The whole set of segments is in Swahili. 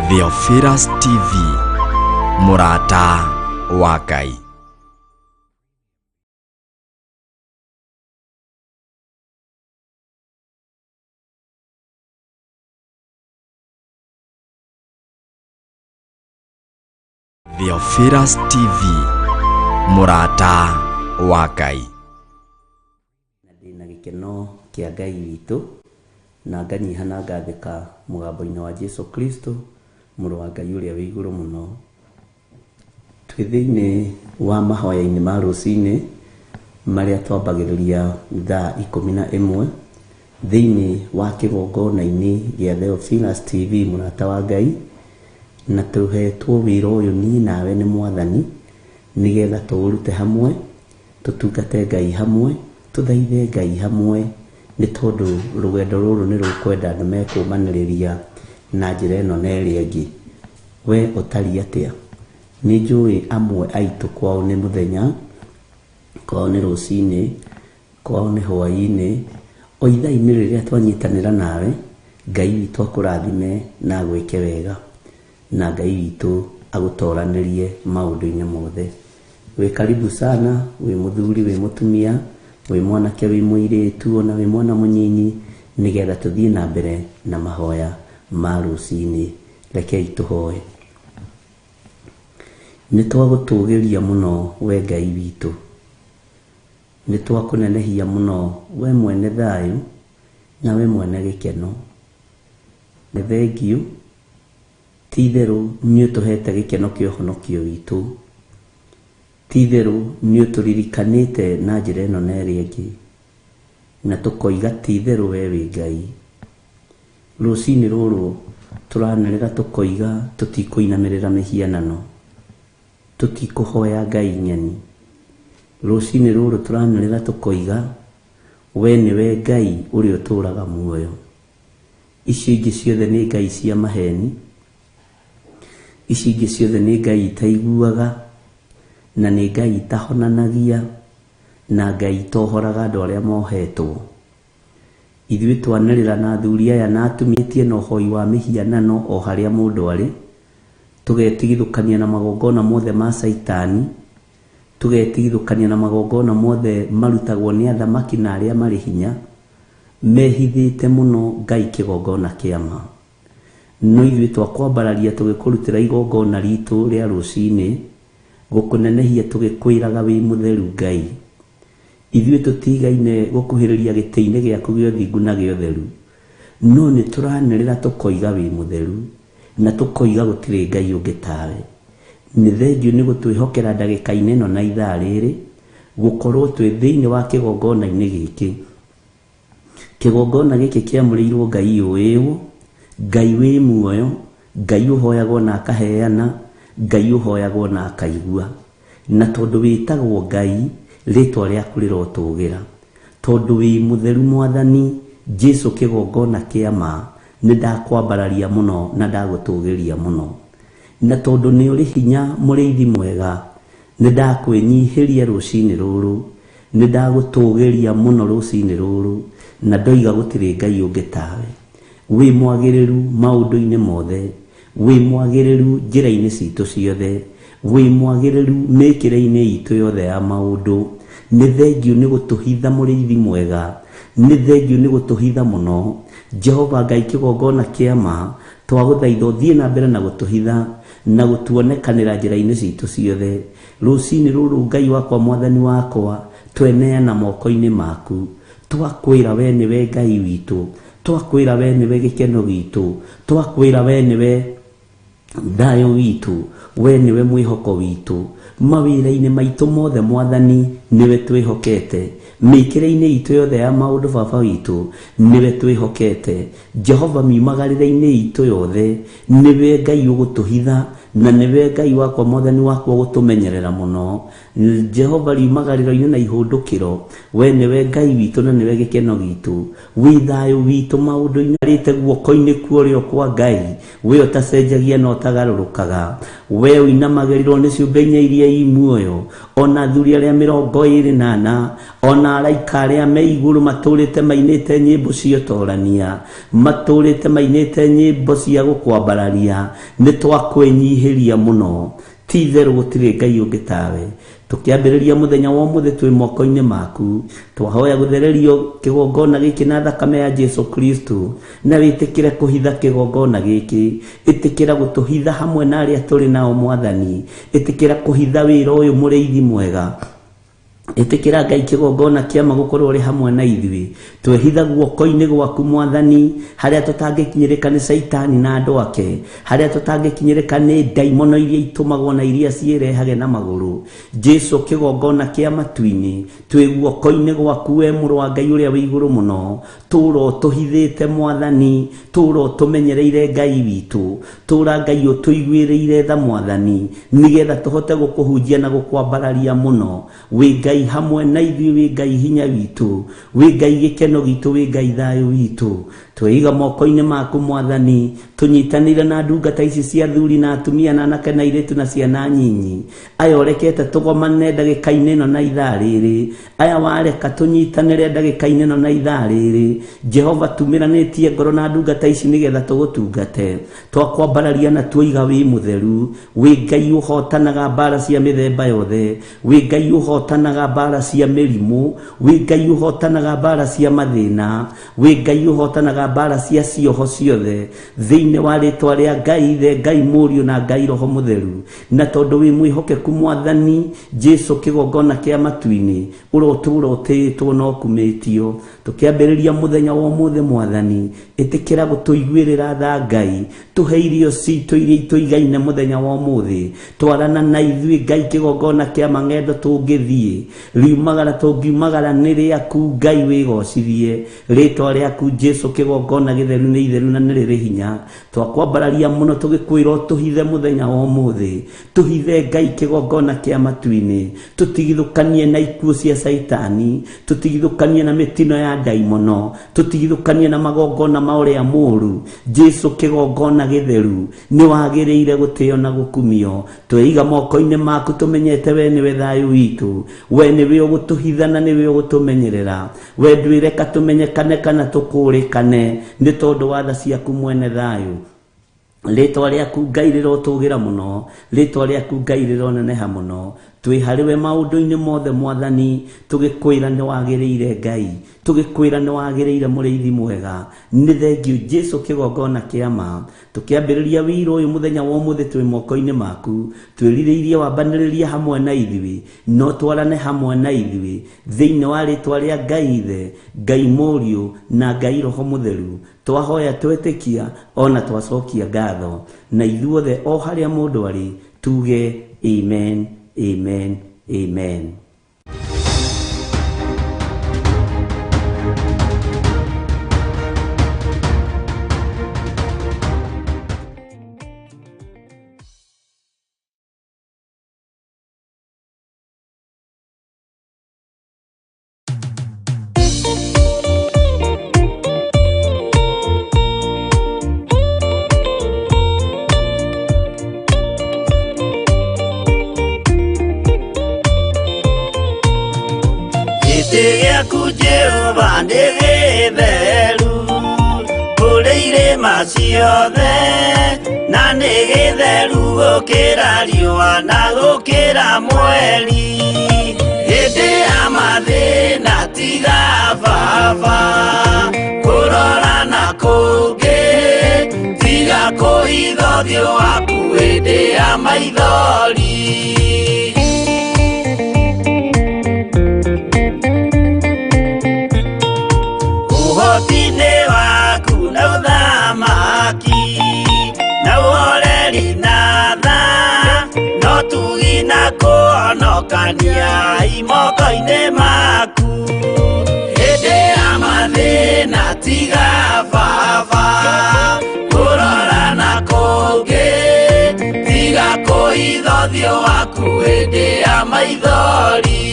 Theophilus TV, Mũrata wa Ngai. Theophilus TV, Mũrata wa Ngai. Ndina gikeno kia Ngai witũ na nganyihana ngathĩka mũgambo-inĩ wa Jesu Kristo, mũrũ wa Ngai ũrĩa wĩ igũrũ mũno. Twĩ thĩinĩ wa mahoya-inĩ ma rũcinĩ marĩa twambagĩrĩria thaa 11 thĩinĩ wa kĩgongona-inĩ gĩa Theophilus TV, Mũrata wa Ngai, na tũhetwo wĩra ũyũ niĩ nawe nĩ Mwathani nĩgetha tũũrute hamwe, tũtungate Ngai hamwe, tũthaithe Ngai hamwe, nĩ tondũ rũgendo rũrũ nĩ rũkwenda andũ mekũmanĩrĩria na njĩra ĩno na ĩrĩa ĩngĩ. We ũtariĩ atĩa? Nĩ njũĩ amwe aitũ kwao nĩ mũthenya, kwao nĩ rũcinĩ, kwao nĩ hwaĩ-inĩ, o ithaa-inĩ rĩrĩa twanyitanĩra nawe, Ngai witũ akũrathime na agwĩke wega, na Ngai witũ agũtoranĩrie maũndũ-inĩ mothe. Wĩ karibu sana, wĩ mũthuri, wĩ mũtumia, wĩ mwanake, wĩ mũirĩtu, ona wĩ mwana mũnyinyi, nĩgetha tũthiĩ na mbere na mahoya ma rũcinĩ. Rekei tũhoe. Nĩ twagũtũgĩria mũno we Ngai witũ, nĩ twakũnenehia mũno we mwene thayũ na we mwene gĩkeno. Nĩ thengiũ, ti-itherũ nĩ ũtũhete gĩkeno kĩa ũhonokio witũ, ti-itherũ nĩ ũtũririkanĩte na njĩra ĩno na ĩrĩa ĩngĩ, na tũkoiga ti-itherũ we wĩ Ngai. Rũcinĩ rũrũ tũranĩrĩra tũkoiga tũtikũinamĩrĩra mĩhianano, tũtikũhoya ngai nyeni. Rũcinĩ rũrũ tũranĩrĩra tũkoiga we nĩwe Ngai ũrĩa ũtũũraga muoyo. Icio ingĩ ciothe nĩ ngai cia maheni, icio ingĩ ciothe nĩ ngai itaiguaga, na nĩ ngai itahonanagia, na ngai itohoraga andũ arĩa mohetwo. Ithuĩ twanĩrĩra na athuri aya na atumĩtie na ũhoi wa mĩhianano o harĩa mũndũ arĩ, tũgetigithũkania na magongona mothe ma Saitani, tũgetigithũkania na magongona mothe marutagwo nĩ athamaki na arĩa marĩ hinya, mehithĩte mũno Ngai kĩgongona kĩa ma. No ithuĩ twakwambararia tũgĩkũrutĩra igongona ritũ rĩa rũcinĩ, gũkũnenehia tũgĩkwĩraga wĩ mũtheru Ngai. Ithuĩ tũtigaine gũkuhĩrĩria gĩtĩ-inĩ gĩaku gĩa ũthingu na gĩa ũtheru, no nĩ tũranĩrĩra tũkoiga wĩ mũtheru, na tũkoiga gũtirĩ Ngai ũngĩ tawe. Nĩ thengiũ nĩ gũtwĩhokera ndagĩka-inĩ ĩno na ithaa rĩrĩ, gũkorwo twĩ thĩinĩ wa kĩgongona-inĩ gĩkĩ. Kĩgongona gĩkĩ kĩamũrĩirwo Ngai ũyũ, Ngai wĩ muoyo, Ngai ũhoyagwo na akaheana, Ngai ũhoyagwo na akaigua. Na tondũ wĩtagwo Ngai, rĩtwa rĩaku rĩrotũgĩra. Tondũ wĩ mũtheru Mwathani Jesu kĩgongona kĩa ma, nĩ ndakwambararia mũno na ndagũtũgĩria mũno. Na tondũ nĩ ũrĩ hinya mũrĩithi mwega, nĩ ndakwĩnyihĩria rũcinĩ rũrũ, nĩ ndagũtũgĩria mũno rũcinĩ rũrũ, na ndoiga gũtirĩ Ngai ũngĩ tawe. Wĩ mwagĩrĩru maũndũ-inĩ mothe, wĩ mwagĩrĩru njĩra-inĩ citũ ciothe, wĩ mwagĩrĩru mĩkĩre-inĩ itũ yothe ya maũndũ. Nĩ thengiũ nĩ gũtũhitha mũrĩithi mwega, nĩ thengiũ nĩ gũtũhitha mũno Jehova Ngai kĩgongona kĩa ma. Twagũthaitha ũthiĩ na mbere na gũtũhitha na gũtuonekanĩra njĩra-inĩ citũ ciothe. Rũcinĩ rũrũ Ngai wakwa, Mwathani wakwa, tweneana moko-inĩ maku, twakwĩra we nĩwe Ngai witũ, twakwĩra we nĩwe gĩkeno gitũ, twakwĩra we nĩwe thayũ witũ, we nĩwe mwĩhoko witũ. Mawĩra-inĩ maitũ mothe Mwathani nĩwe twĩhokete, mĩkĩre-inĩ itũ yothe ya maũndũ Baba witũ nĩwe twĩhokete. Jehova miumagarĩre-inĩ itũ yothe nĩwe Ngai ũgũtũhitha na niwe Ngai wakwa Mwathani wakwa gutumenyerera muno. Jehova riumagariro-ini na ihundukiro, we niwe Ngai witu na niwe gikeno gitu, wi thayu witu maundu-ini arite guoko-ini kuorio kwa Ngai, we utacenjagia na utagarurukaga, we uinamagirirwo ni ciumbe-inya iria i muoyo, ona athuri aria 24, ona araika aria me iguru maturite mainite nyimbo cia utorania, maturite mainite nyimbo cia gukwambararia. Ni twakwenyihiria muno, ti theru gutire Ngai ungi tawe. Tukiambiriria muthenya wa umuthi twi moko-ini maku, twahoya guthererio kigongona giki na thakame ya Jesu Kristo, na witikire kuhitha kigongona giki, itikira gutuhitha hamwe na aria turi nao Mwathani, itikira kuhitha wira uyu muriithi mwega, itikira Ngai kigongona kiama gukorwo ri hamwe na ithui, twehitha guoko-ini gwaku Mwathani, haria tutangikinyirika ni Saitani na andu ake, haria tutangikinyirika ni daimono iria itumagwo na iria ciirehage na maguru. Jesu kigongona kia matu-ini, twi guoko-ini gwaku we muru wa Ngai uria wi iguru muno, turo tuhithite Mwathani, turo tumenyereire Ngai witu, tura Ngai utuiguiriire tha Mwathani, nigetha tuhote gukuhunjia na gukwambararia muno. Wi Ngai hamwe na ithui, wi Ngai hinya witu, wi Ngai gikeno gitu, wi Ngai thayu witu. Tweiga moko-ini maku Mwathani, tunyitanire na ndungata ici cia athuri na atumia na anake na airitu na ciana nyinyi, aya urekete tugomane ndagika-ini ino na ithaa riri, aya wareka tunyitanire ndagika-ini ino na ithaa riri. Jehova tumiranitie ngoro na ndungata ici nigetha tugutungate, twakwambararia na tuiga wi mutheru, wi Ngai uhotanaga mbara cia mithemba yothe, wi Ngai uhotanaga mbara cia mirimu, wi Ngai uhotanaga mbara cia mathina, wi Ngai uhotanaga mbara cia cioho ciothe thiini wa ritwa ria Ngai Ithe, Ngai Muriu na Ngai Roho Mutheru. Na tondu wi mwihokeku Mwathani, Jesu kigongona kia matu-ini urotura utitwo no kumitio, tukiambiriria muthenya wa umuthi Mwathani, itikira gutuiguirira tha Ngai, tuhe irio citu iria ituigaine muthenya wa umuthi, twarana na ithui Ngai kigongona kia mang'endo tungithie, riumagara tungiumagara ni riaku Ngai wigocithie, ritwa riaku Jesu kigongona githeru ni itheru na ni riri hinya. Twakwambararia muno tugikwira tuhithe muthenya wa umuthi, tuhithe Ngai kigongona kia matu-ini, tutigithukanie na ikuo cia Saitani, tutigithukanie na mitino ya daimono, tutigithukanie na magongona ma uria muru. Jesu kigongona githeru ni wagiriire gutio na gukumio. Tweiga moko-ini maku tumenyete we niwe thayu witu, we niwe ugutuhitha na niwe ugutumenyerera, we ndwireka tumenyekane kana tukurikane ni tondu wa tha ciaku mwene thayu. Ritwa riaku Ngai rirotugira muno, ritwa riaku Ngai rironeneha muno. Twi hariwe maundu-ini mothe Mwathani, tugikwira ni wagiriire Ngai, tugikwira ni wagiriire muriithi mwega. Ni thengiu Jesu kigongona kiama, tukiambiriria wira uyu muthenya wa umuthi twi moko-ini maku, twiririirie wambaniriria hamwe na ithui, no twarane hamwe na ithui thiini wa ritwa ria Ngai Ithe, Ngai Muriu na Ngai Roho Mutheru. Twahoya twetikia ona twacokia ngatho, na ithuothe o haria mundu ari tuge amen, amen, amen. Jehova ni githeru, kuri irima ciothe, na ni githeru gukira riua na gukira mweri. Hindi ya mathina tiga baba, kurora na kungi tiga kuhitha uthio waku hindi ya maithori. Uhoti-ini waku na uthamaki na uoreri na tha, no tugi na kuonokania imoko-ini maku. Hindi ya mathina tiga baba, kurora na kungi tiga ithothio waku hĩndĩ ya maithori.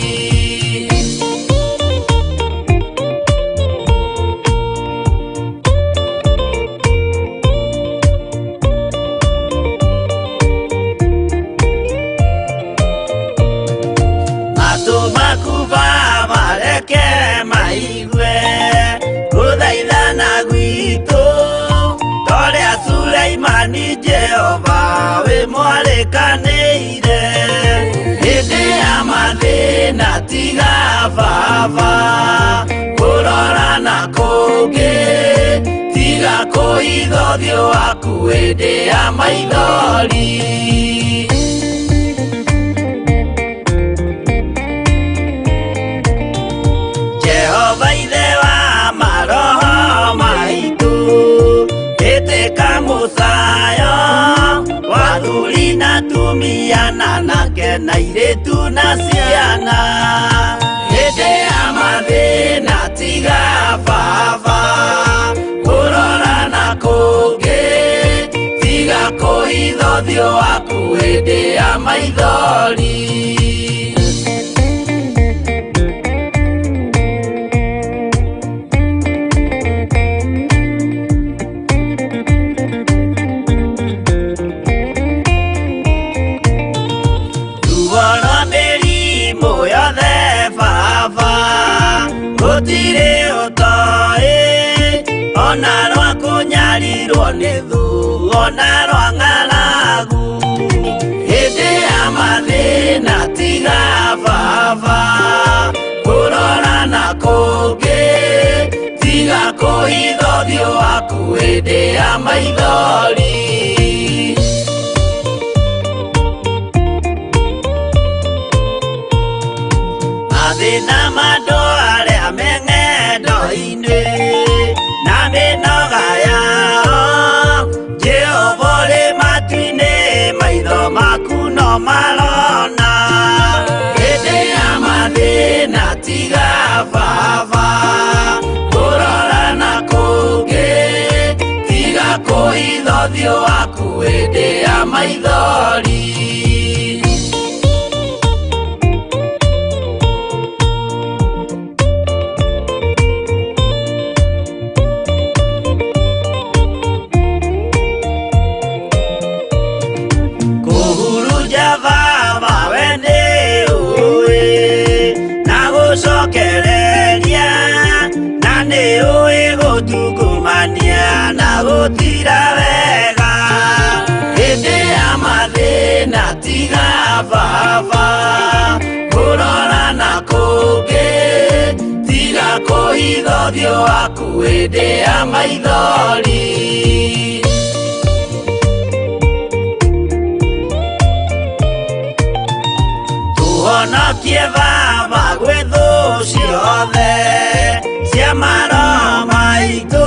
Matũ maku Baba reke maigue gũthaithana gwitũ torĩa Sulaimani Jehova wĩ mwarĩkanĩire. Hĩndĩ ya mathĩna tiga Baba kũrora na kũngĩ, tiga kũhitha ũthiũ waku hĩndĩ ya maithori. Jehova ithe wa maroho maitũ, ĩtĩka mũcayo wa athuri na atumia na anake na airĩtu na ciana. Hĩndĩ ya mathĩna tiga Baba kũrora na kũngĩ, tiga kũhitha ũthiũ waku hĩndĩ ya maithori. Gũtirĩ ũtoĩ ona rwa kũnyarirwo nĩ thu ona rwa ng'aragu. Hĩndĩ ya mathĩna tiga Baba kũrora na kũngĩ, tiga kũhitha ũthiũ waku hĩndĩ ya maithori. Mathĩna mandũ arĩa me ng'endo-inĩ na mĩnoga yao, Jehova ũrĩ matu-inĩ maitho maku no marona. Hĩndĩ ya mathĩna tiga Baba kũrora na kũngĩ, tiga kũhitha ũthiũ waku hĩndĩ ya maithori. Na gũtira wega hĩndĩ ya mathĩna tiga Baba kũrora na kũngĩ, tiga kũhitha ũthiũ waku hĩndĩ ya maithori. Tũhonokie Baba gwĩ thũ ciothe cia maroho maitũ,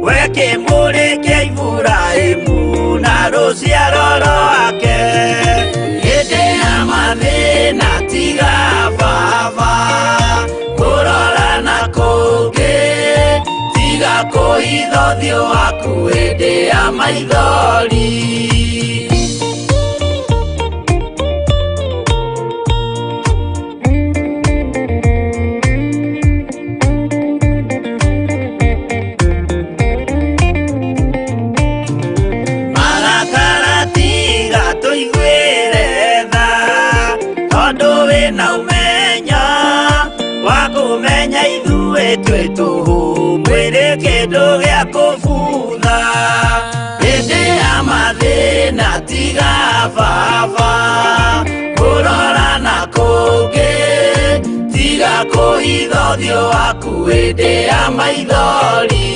we kĩmũrĩ kĩa Iburahĩmu na rũciaro rwake. Hĩndĩ ya mathĩna tiga Baba kũrora na kũngĩ, tiga kũhitha ũthiũ waku hĩndĩ ya maithori. Kũmenya ithuĩ twĩ tũhũ mwĩrĩ kĩndũ gĩa kũbutha. Hĩndĩ ya mathĩna tiga Baba kũrora na kũngĩ, tiga kũhitha ũthiũ waku hĩndĩ ya maithori.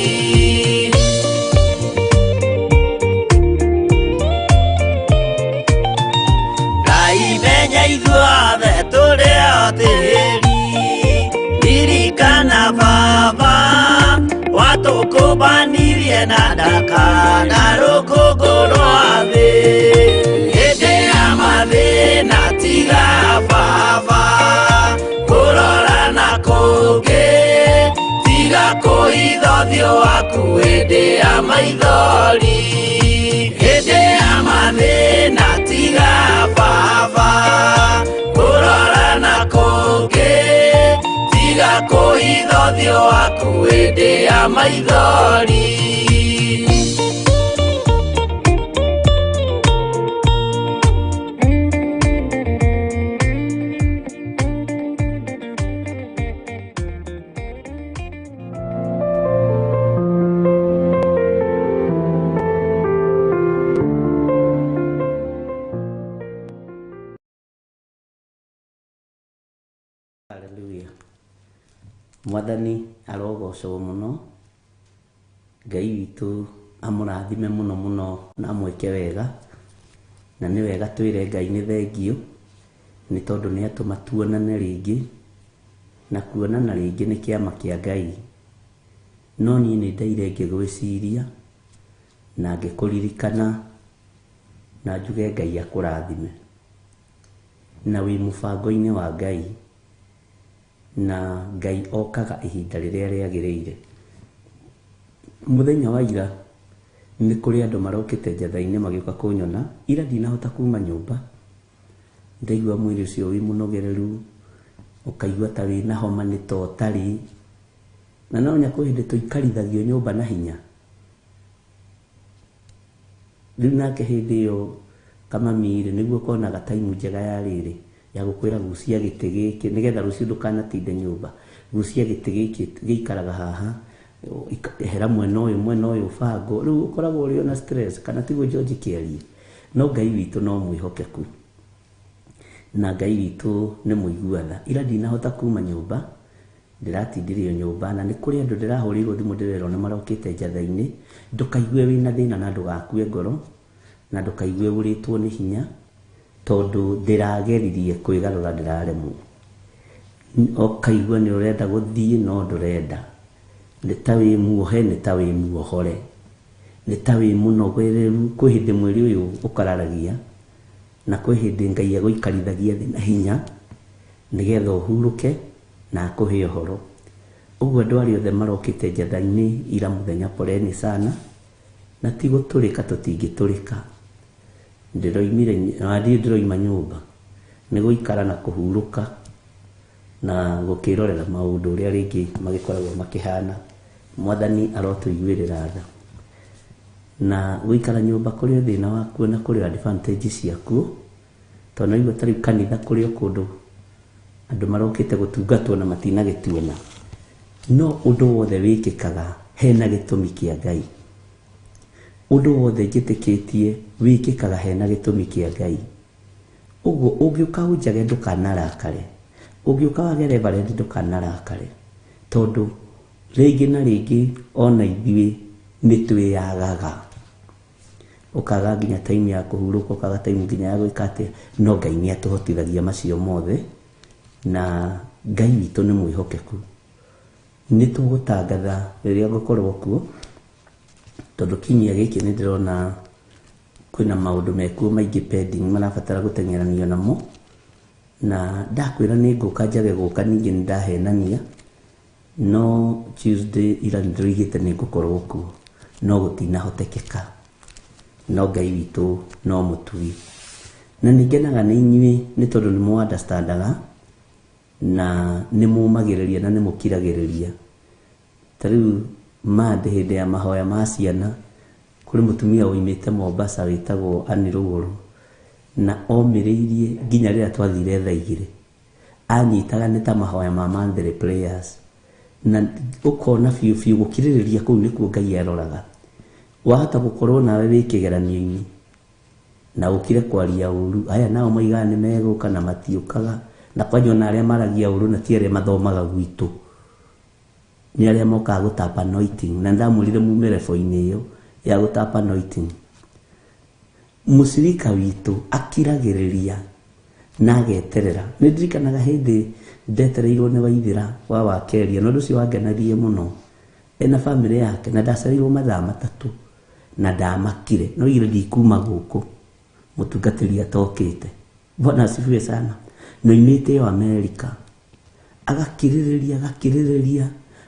Ngai menya ithuothe tũrĩ o tĩĩri, ririkana Baba watũkũmbanirie na ndaka na rũkũngũ rwa thĩ. Hĩndĩ ya mathĩna tiga Baba kũrora na kũngĩ, tiga kũhitha ũthiũ waku hĩndĩ ya maithori. Hĩndĩ ya mathĩna tiga tiga baba kurora na kũngĩ tiga kũhitha ũthiũ waku hĩndĩ ya maithori. Haleluya. Mwathani arogocwo muno, Ngai witũ amũrathime muno muno na amwĩke wega, na nĩ wega twĩre Ngai nĩ thengio nĩ tondũ nĩ atũma tuonane rĩngĩ, na kuonana rĩngĩ nĩ kĩama kĩa Ngai. No niĩ nĩ ndaire ngĩgwĩciria na ngĩkũririkana na njuge Ngai akũrathime, na wĩ mũbango-inĩ wa Ngai, na Ngai okaga ihinda rĩrĩa rĩagĩrĩire. Mũthenya wa ira nĩ kũrĩ andũ marokĩte njatha-inĩ magĩũka kũnyona, ira ndinahota kuma nyũmba, ndaigua mwĩrĩ ũcio wĩ mũnogereru, ũkaigua ta wĩna homa nĩ ta ũtarĩ, na no nyakũ hĩndĩ tũikarithagio nyũmba na hinya. Rĩu nake hĩndĩ ĩyo kamami-rĩ nĩguo konaga taimu njega ya rĩrĩ ya gũkwĩra gucia gĩtĩ gĩkĩ nĩgetha rũciũ ndũkanatinde nyũmba, gucia gĩtĩ gĩkĩ gĩikaraga haha, hera mwena ũyũ bango. Rĩu ũkoragwo ũrĩ na stress, kana tiguo George kĩarie. No Ngai witũ no mwĩhokeku, na Ngai witũ nĩ mũigua tha. Ira ndinahota kuma nyũmba, ndĩratindirio nyũmba, na nĩ kũrĩ andũ ndĩrahũrĩirwo thimũ ndĩrerwo nĩ marokĩte njatha-inĩ. Ndũkaigue wĩna thĩna na ndũgakue ngoro, na ndũkaigue ũrĩtwo nĩ hinya, tondũ ndĩrageririe kwĩgarũra, ndĩraremwo. Ũkaigua nĩ ũrenda gũthiĩ no ndũrenda, nĩ ta wĩ muohe, nĩ ta wĩ muohore, nĩ ta wĩ mũnogereru. Kwĩ hĩndĩ mwĩrĩ ũyũ ũkararagia, na kwĩ hĩndĩ Ngai agũikarithagia thĩ na hinya nĩgetha ũhurũke na akũhe ũhoro. Ũguo andũ arĩa othe marokĩte njatha-inĩ ira mũthenya, poleni sana, na ti gũtũrĩka tũtingĩtũrĩka. Ndĩroima nyũmba nĩ gũikara na kũhurũka na gũkĩrorera maũndũ ũrĩa rĩngĩ magĩkoragwo makĩhana. Mwathani arotũiguĩrĩra tha, na gũikara nyũmba kũrĩ thĩna wakuo na kũrĩ advantage ciakuo, tondũ no igua tarĩu kanitha kũrĩ kũndũ andũ marokĩte gũtungatwo na matinagĩtuona. No ũndũ wothe wĩkĩkaga hena gĩtũmi kĩa Ngai. Ũndũ wothe njĩtĩkĩtie wĩkĩkaga hena gĩtũmi kĩa Ngai. Ũguo ũngĩũka ũnjage ndũkanarakare, ũngĩũka wage reverend ndũkanarakare, tondũ rĩngĩ na rĩngĩ ona ithuĩ nĩ twĩyagaga, ũkaga nginya time ya kũhurũka, ũkaga time nginya ya gwĩka atĩa. No Ngai nĩ atũhotithagia macio mothe, na Ngai witũ nĩ mwĩhokeku. Nĩ tũgũtangatha rĩrĩa ngũkorwo kuo, tondũ kiumia gĩkĩ nĩ ndĩrona kwĩna maũndũ mekuo maingĩ pending marabatara gũtengeranio namo, na ndakwĩra nĩ ngũka njage gũka ningĩ nĩ ndahenania. No Tuesday ira nĩ ndĩroigĩte nĩ ngũkorwo kuo, no gũtinahotekeka. No Ngai witũ no mũtui, na nĩngenaga nĩ inyuĩ nĩ tondũ nĩ mũandastandaga na nĩ mũmagĩrĩria na nĩ mũkiragĩrĩria. Ta rĩu Mande hĩndĩ ya mahoya ma ciana, kũrĩ mũtumia woimĩte Mombasa wĩtagwo Annie Rũgũrũ, na omĩrĩirie nginya rĩrĩa twathire thaa 2, anyitaga nĩ ta mahoya ma monthly prayers, na ũkona biũ biũ gũkirĩrĩria kũu nĩkuo Ngai aroraga. Wahota gũkorwo nawe wĩ kĩgeranio-inĩ na ũkire kwaria ũru, aya nao maigaga nĩ megũka na matiũkaga, na kwanja na arĩa maragia ũru na ti arĩa mathomaga gwitũ, nĩ arĩa mokaga gũtapa anointing. Na ndamũrire mume level-inĩ ĩyo ya gũtapa anointing. Mũcirika witũ akiragĩrĩria na ageterera. Nĩ ndirikanaga hĩndĩ ndetereirwo nĩ Waithĩra wa Wakeria, na ũndũ ũcio wangenarie mũno, ena bamĩrĩ yake, na ndacereirwo mathaa 3 na ndamakire. No ile ndikuma gũkũ mũtungatĩri atokĩte. Bwana asifiwe sana. No imĩte yo Amerika, agakirĩrĩria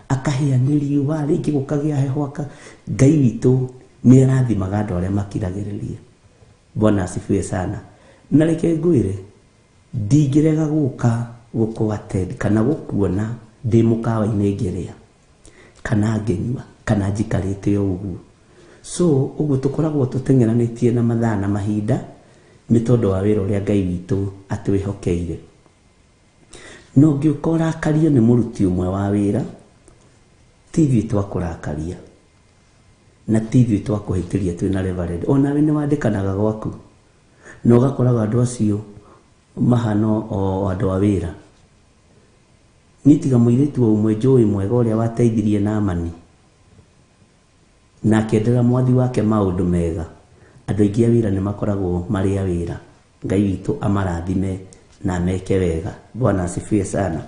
akaheanĩrio wa rĩngĩ gũkagĩa heho. Ngai witũ nĩ arathimaga andũ arĩa makiragĩrĩria. Bwana asifiwe sana. na reke ngwire ndingirega guka gukwated kana gukuona ndi mukawa-ini ngeria kana ngenyua kana njikarite uguo. So uguo tukoragwo tutengeranitie na mathaa na mahinda ni tondu wa wira uria Ngai witu atwihokeire. No ngiukora akario ni muruti umwe wa wira TV twakurakaria na TV twakuhitiria twina reverend ona we ni wandikanaga gwaku no gakoraga andu acio mahano o andu a wira nitiga muiritu umwe njui mwega uria wateithirie na amani na kendera mwathi wake maundu mega. Andu aingi a wira ni makoragwo mari a wira. Ngai witu amarathime na meke wega. Bwana asifiwe sana.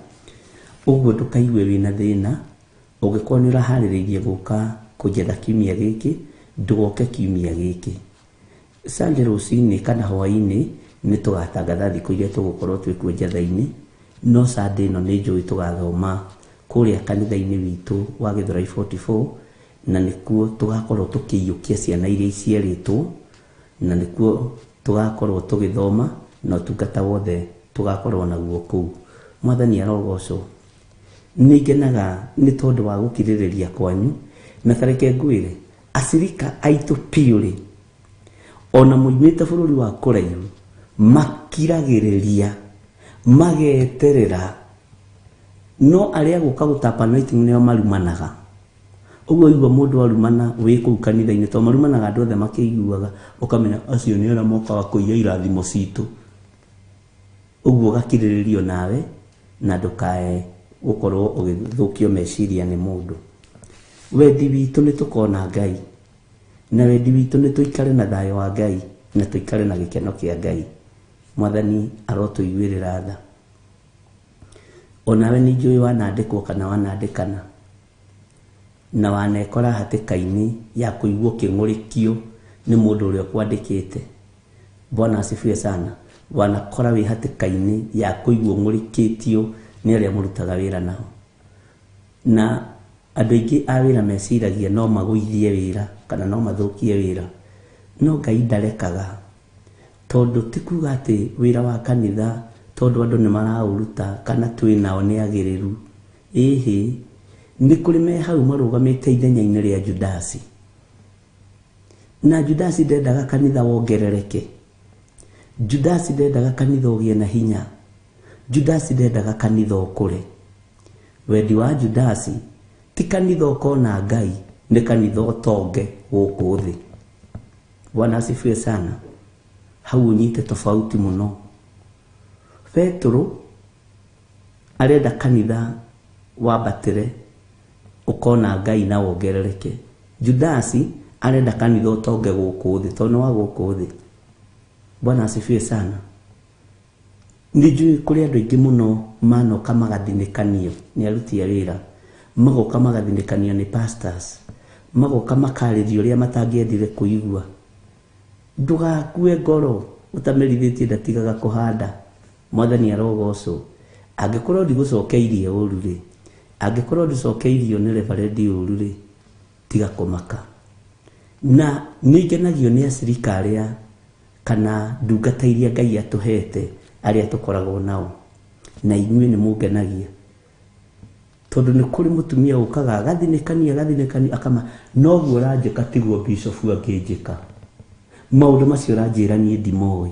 Uguo ndukaigue wina thina ugikorwo ni urahaririirie guka kujetha kiumia giki ndugoke kiumia giki. Sunday rucini kana hwaini ni tugatangatha thiku iria tugukorwo twikuo jetha-ini no Sunday no ni njui tugathoma kuria kanitha-ini witu wa Githurai 44 na nikuo tugakorwo tukiyukia ciana iria icieritwo na nikuo tugakorwo tugithoma na tungata wothe tugakorwo naguo kuu. Mwathani arogocwo. Ningenaga ni tondu wa gukiririria kwanyu na tareke ngwire acirika aitu piuri ona muimite bururi wa kuraihu makiragiriria mageterera no aria guka gutapanaiti nio marumanaga. Uguo igwa mundu arumana wiku kanitha-ini to marumanaga andu othe makiguaga ukamenya acio ni ara mokaga kuiya irathimo citu. Uguo gakiriririo nawe na ndukae gukorwo ugithukio meciria ni mundu. Wendi witu ni tukona Ngai na wendi witu ni tuikare na thayo wa Ngai na tuikare na gikeno kia Ngai. Mwathani arotuiguirira tha. Onawe ni njui wanandikwo kana wanandikana na wanekora hatikaini ya kuigwo king'urikio ni mundu uria kwandikite. Bwana asifiwe sana. Wanakora wi hatikaini ya kuigwo ng'urikitio ni aria murutaga wira nao na andu aingi a wira meciragia no maguithie wira kana no mathukie wira no Ngai ndarekaga tondu tikuga ati wira wa kanitha tondu andu ni marauruta kana twinao ni agiriru. Ihi ni kuri me hau marugamite ithenya-ini ria Judasi na Judasi ndendaga kanitha wongerereke. Judasi ndendaga kanitha ugie na hinya. Judasi ndendaga kanitha ukure. Wendi wa Judasi ti kanitha ukona Ngai ni kanitha utonge guku thi. Bwana asifiwe sana. Hau unyite tofauti muno. Petro arenda kanitha wabatire ukona Ngai na wongerereke. Judasi arenda kanitha utonge guku thi tondu wa guku thi. Bwana asifiwe sana. Ndijui kuri andu aingi muno manoka magathinikanio ni aruti a wira magoka magathinikanio ni pastors magoka makaririo ria matangiendire kuigua. Ndugakue ngoro utamerithitie ndatigaga kuhanda. Mwathani arogocwo. Angikorwo ndigũcokeirie ũru ri angikorwo ndicokeirio ni reverend ũru ri tiga kumaka. Na ningenagio ni acirika aria kana ndungata iria Ngai atuhete aria tukoragwo nao na inyuĩ ni mungenagia tondu ni kuri mutumia ukaga gathinikania akama no guo ranjika tiguo bishop angĩnjĩka maundu macio ranjĩra niĩ ndimoi.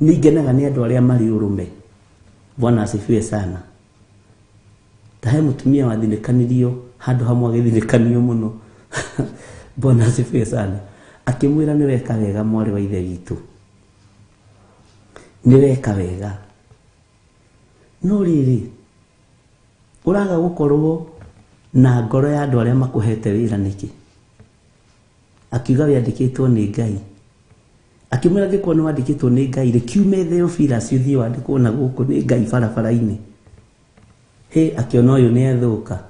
Ningenaga ni andu aria mari urume. Bwana asifiwe sana. Tahe mutumia wathinikanirio handu hamwe agithinikanio muno. Bwana asifiwe sana. Akimwira ni weka wega mwari wa ithe witu. Ni weka wega. No riri uraga gukorwo na ngoro ya andu aria makuhete wira niki. Akiuga wiandikitwo ni Ngai. Akimwira gikwo ni wandikitwo ni Ngai kiume Theophila ciuthie wandikwo na guku ni Ngai barabara-ini. Akiona uyu ni athuka.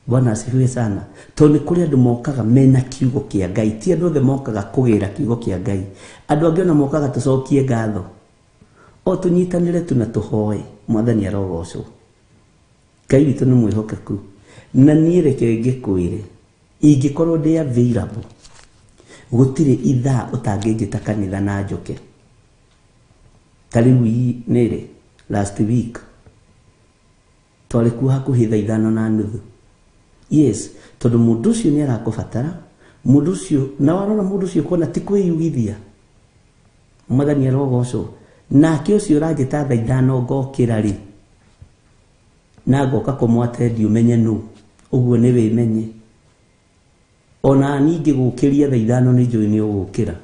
Bwana asifiwe sana. Tondu kuri andu mokaga mena kiugo kia Ngai ti andu othe mokaga kugira kiugo kia Ngai. Andu angi ona mokaga tucokie ngatho o tunyitanire tuna tuhoe. Mwathani arogocwo. Ngai witu ni mwihokeku na niĩ reke ngikwire ingikorwo ndi available gutire ithaa utangĩngĩta kanitha na njoke. Karibu hii nere last week twari kuo hakuhĩ thaa 5:30. Yes, tondu mundu ucio ni arakubatara, mundu ucio na warora mundu ucio kuona ti kwiyugithia. Mwathani arogocwo nake ucio urajita thaa 5 ngokira ri na ngoka kumwate ndi umenye nu uguo ni wimenye. Ona ningi gukiria thaa 5 ni njui ni ugukira.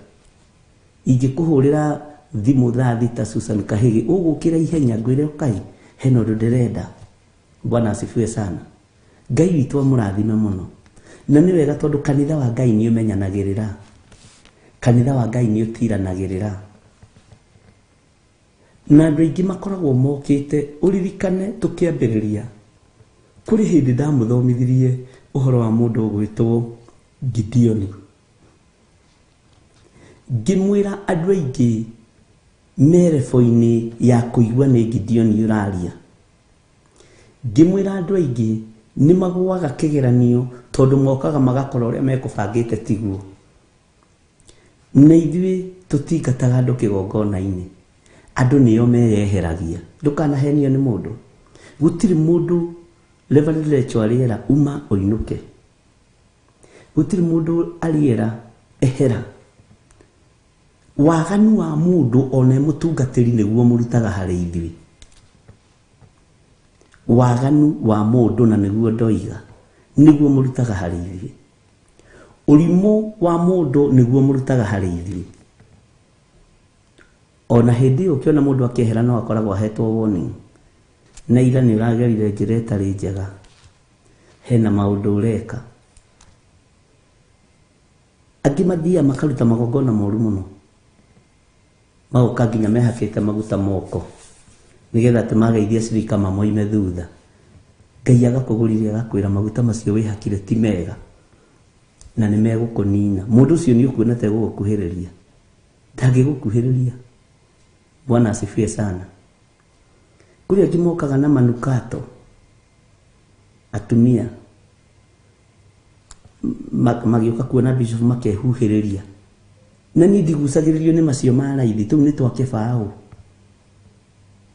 Ingikuhurira thimu thaa 6 Susan Kahigi ugukira ihenya ngwire kai heno ndirenda. Bwana asifiwe sana. Ngai witũ amũrathime muno. Na nĩ wega tondũ kanitha wa Ngai nĩ ũmenyanagĩrĩra. Kanitha wa Ngai nĩ ũtiranagĩrĩra. Na andũ aingĩ makoragwo mokĩte ũririkane tũkĩambĩrĩria. Kũrĩ hĩndĩ ndamũthomithirie ũhoro wa mũndũ ũgwĩtwo Gideon. Ngĩmwĩra andũ aingĩ merebo-inĩ ya kũigua nĩ Gideon ũraria. Ngĩmwĩra andũ aingĩ nĩ magũaga kĩgeranio tondũ mokaga magakora ũrĩa mekũbangĩte tiguo. Na ithuĩ tũtingataga andũ kĩgongona-inĩ. Andũ nĩo meyeheragia. Ndũkanahenio nĩ mũndũ. Gũtirĩ mũndũ Reverend Lecho ariera uma oinuke. Gũtirĩ mũndũ ariera ehera. Waganu wa mũndũ ona mũtungatĩri nĩguo mũrutaga harĩ ithuĩ. Waganu wa mũndũ na nĩguo ndoiga nĩguo mũrutaga harĩ ithuĩ. Ũrimũ wa mũndũ nĩguo mũrutaga harĩ ithuĩ. Ona hĩndĩ ũkiona mũndũ akĩehera no akoragwo ahetwo warning. Na ira nĩ ũragerire njĩra ĩtarĩ njega. Hena maũndũ ũreka. Angĩ mathiaga makaruta magongona moru mũno. Magoka nginya mehakĩte maguta moko. Nigetha tũmageithia cirika mamoime thutha. Ngai agakũgũrire agakwĩra maguta macio wĩhakire ti mega. Na nĩ megũkũnina. Mũndũ ũcio nĩ ũkuonete gũgũkuhĩrĩria. Ndangĩgũkuhĩrĩria. Bwana asifiwe sana. Kuri angĩ mokaga na manukato. Atumia. Magĩũka kuona bishop makehuhĩrĩria. Na niĩ ndigũcagĩrĩrio nĩ macio ma raithi. Tũu nĩ twa kĩbaũ.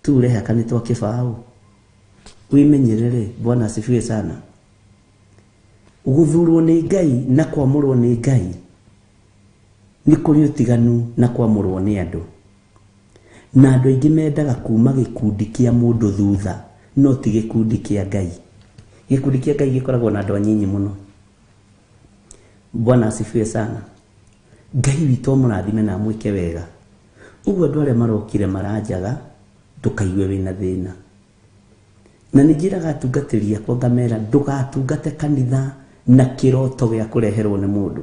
Tureha kanĩ twa kĩbaũ. Wĩmenyerere. Bwana asifiwe sana. Gũthurwo nĩ Ngai na kwamũrwo nĩ Ngai nĩ kũrĩ ũtiganu na kwamũrwo nĩ andũ. Na andũ aingĩ mendaga kuma gĩkundi kĩa mũndũ thutha no ti gĩkundi kĩa Ngai. Gĩkundi kĩa Ngai gĩkoragwo na andũ anyinyi mũno. Bwana asifiwe sana. Ngai witũ amũrathime na amwĩke wega. Ũguo andũ arĩa marokire maranjaga ndũkaigue wĩna thĩna. Na nĩnjĩraga atungatĩri akwa ngamera ndũgatungate kanitha na kĩroto gĩa kũreherwo nĩ mũndũ.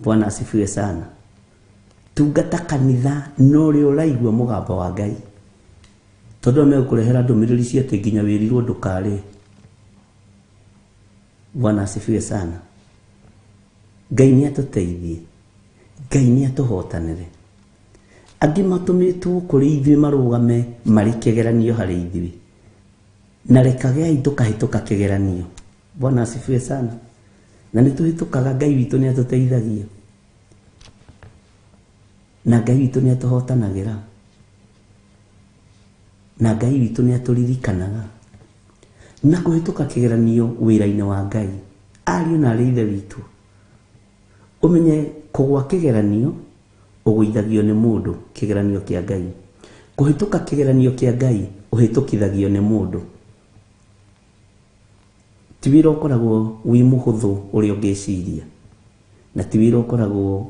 Bwana asifiwe sana. Tungata kanitha no ũrĩa ũraigua mũgambo wa Ngai. Tondũ megũkũrehera ndũmĩrĩri cia atĩ nginya wĩrirwo ndũkarĩ. Bwana asifiwe sana. Ngai nĩ atũteithie. Ngai nĩ atũhotanĩre. Angĩ matũmĩtwo kũrĩ ithuĩ marũgame marĩ kĩgeranio harĩ ithuĩ. Na rekagai tũkahĩtũka kĩgeranio. Bwana asifiwe sana. Na nĩ tũhĩtũkaga. Ngai witũ nĩ atũteithagia. Na Ngai witũ nĩ atũhotanagĩra. Na Ngai witũ nĩ atũririkanaga. Na kũhĩtũka kĩgeranio wĩra-inĩ wa Ngai. Ariũ na arĩ ithe witũ. Ũmenye kũgwa kĩgeranio ũgũithagio nĩ mũndũ kĩgeranio kĩa Ngai. Kũhĩtũka kĩgeranio kĩa Ngai ũhĩtũkithagio nĩ mũndũ. Ti wĩra ũkoragwo wĩ mũhũthũ ũrĩa ũngĩciria. Na ti wĩra ũkoragwo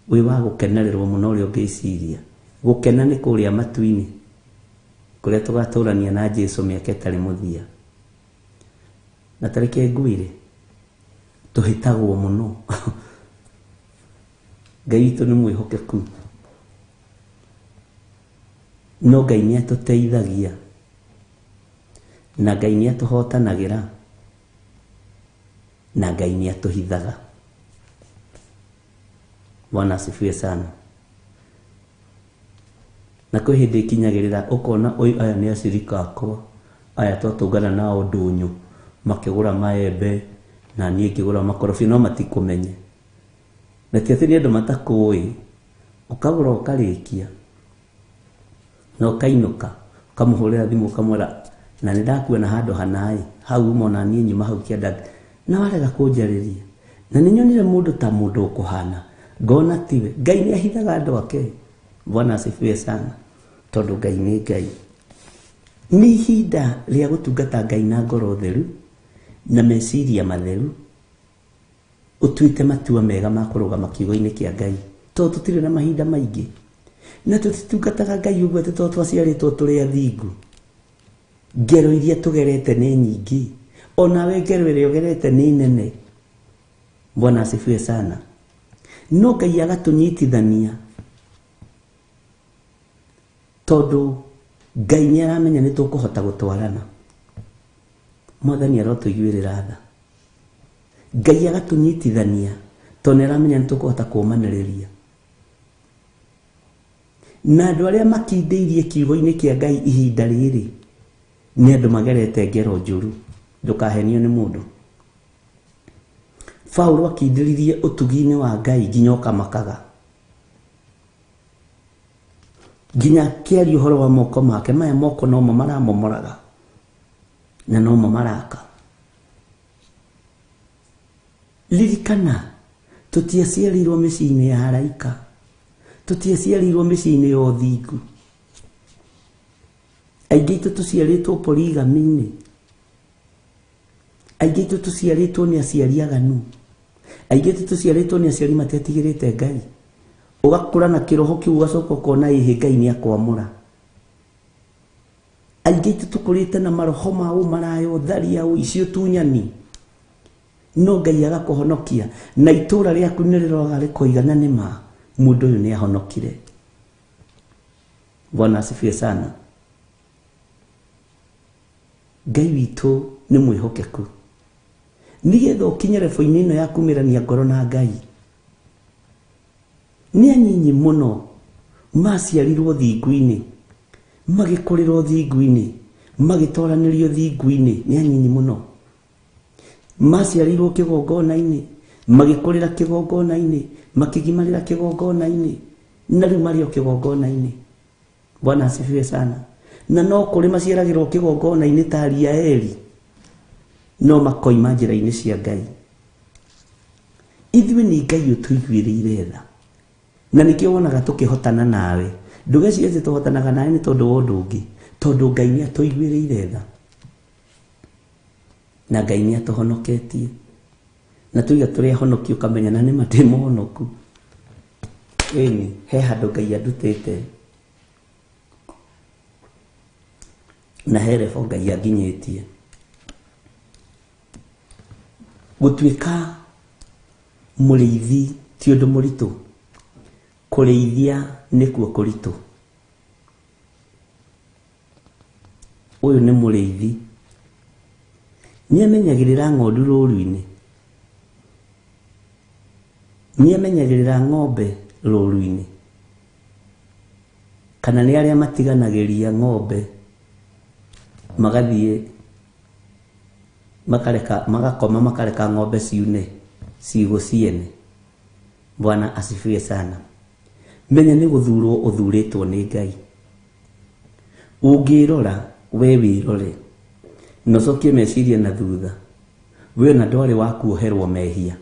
wĩ wa gũkenererwo mũno ũrĩa ũngĩciria. Gũkena nĩ kũrĩa matu-inĩ kũrĩa tũgatũrania na Jesũ mĩaka ĩtarĩ mũthia. Na tarĩke ngwĩre tũhĩtagwo mũno. Ngai witũ nĩ mwĩhokeku. No Ngai nĩ atũteithagia. Na Ngai nĩ atũhotanagĩra. Na Ngai nĩ atũhithaga. Bwana asifiwe sana. Na kwĩ hĩndĩ ikinyagĩrĩra ũkona aya nĩ acirika akwa. Aya twatũngana nao ndũnyũ. Makĩgũra maembe na niĩ ngĩgũra makorobia no matikũmenye, na ti atĩ nĩ andũ matakũĩ. Ũkagũra ũkarĩkia na ũkainũka ũkamũhũrĩra thimũ ũkamwĩra na nĩ ndakuona handũ hana hau mona niĩ nyuma hau kĩanda, na warega kũnjarĩria, na nĩ nyonire mũndũ ta mũndũ ũkũhana, ngona tiwe. Ngai nĩ ahithaga andũ ake. Bwana asifiwe sana, tondũ Ngai nĩ Ngai. Nĩ ihinda rĩa gũtungata Ngai na ngoro theru na meciria matheru, ũtuĩte matua mega ma kũrũgama kiugo-inĩ kĩa Ngai, tondũ tũtirĩ na mahinda maingĩ, na tũtitungataga Ngai ũguo atĩ tondũ twaciarĩtwo tũrĩ athingu. Ngero iria tũgerete nĩ nyingĩ, onawe ngero ĩrĩa ũgerete nĩ nene. Bwana asifiwe sana. No Ngai agatũnyitithania, tondũ Ngai nĩ aramenya nĩ tũkũhota gũtwarana. Mwathani arotũiguĩrĩra tha. Ngai agatũnyitithania, tondũ nĩ aramenya nĩ tũkũhota kũũmanĩrĩria. Na andũ arĩa makindĩirie kiugo-inĩ kĩa Ngai ihinda rĩrĩ nĩ andũ magerete ngero njũru, ndũkahenio nĩ mũndũ. Paulo akindĩririe ũtugi-inĩ wa Ngai nginya ũkamakaga, nginya kĩaria ũhoro wa moko make. Maya moko nomo maramomoraga na nomo maraka. Ririkana, tũtiaciarĩirwo mĩciĩ-inĩ ya araika, tũtiaciarĩirwo mĩciĩ-inĩ ya ũthingu. Aingĩ aitũ tũciarĩtwo polygamy-inĩ, aingĩ aitũ tũciarĩtwo nĩ aciari aganu, aingĩ aitũ tũciarĩtwo nĩ aciari matetigĩrĩte Ngai. Ũgakũra na kĩroho kĩu ũgacoka ũkona ĩhĩ Ngai nĩ akwamũra. Aingĩ aitũ tũkũrĩte na maroho ma ũmaraya, ũtharia, ũici, ũtunyani, no Ngai agakũhonokia na itũũra rĩaku nĩ rĩroraga rĩkoigana nĩ ma mũndũ ũyũ nĩ ahonokire. Bwana asifiwe sana. Ngai witũ nĩ mwĩhokeku, nĩgetha ũkinye level-inĩ ĩno ya kumĩrania ngoro na Ngai. Nĩ anyinyi mũno maciarirwo thingu-inĩ, magĩkũrĩrwo thingu-inĩ, magĩtoranĩrio thingu-inĩ. Nĩ anyinyi mũno maciarirwo kĩgongona-inĩ, magĩkũrĩra kĩgongona-inĩ, makĩgimarĩra kĩgongona-inĩ, na rĩu marĩ o kĩgongona-inĩ. Bwana asifiwe sana. Na no kũrĩ maciaragĩrwo kĩgongona-inĩ ta Ariaeli, no makoima njĩra-inĩ cia Ngai. Ithuĩ nĩ Ngai ũtũiguĩrĩire tha, na nĩkĩo wonaga tũkĩhotana nawe. Ndũgecirie atĩ tũhotanaga nawe nĩ tondũ wa ũndũ ũngĩ, tondũ Ngai nĩ atũiguĩrĩire tha na Ngai nĩ atũhonoketie. Na tũiga tũrĩ ahonokio ũkamenya na nĩma ndĩ mũhonoku. Ĩni he handũ Ngai andutĩte na he level Ngai anginyĩtie. Gũtuĩka mũrĩithi ti ũndũ mũritũ, kũrĩithia nĩkuo kũritũ. Ũyũ nĩ mũrĩithi, nĩ amenyagĩrĩra ng'ondu rũru-inĩ, nĩ amenyagĩrĩra ng'ombe rũru-inĩ, kana nĩ arĩa matiganagĩria ng'ombe magathiĩ magakoma makareka ng'ombe ciune ciugũ ciene. Bwana asifiwe sana. Menya nĩ gũthurwo ũthurĩtwo nĩ Ngai. Ũngĩrora we wĩrore na ũcokie meciria na thutha, we na ndwarĩ wa kuoherwo mehia.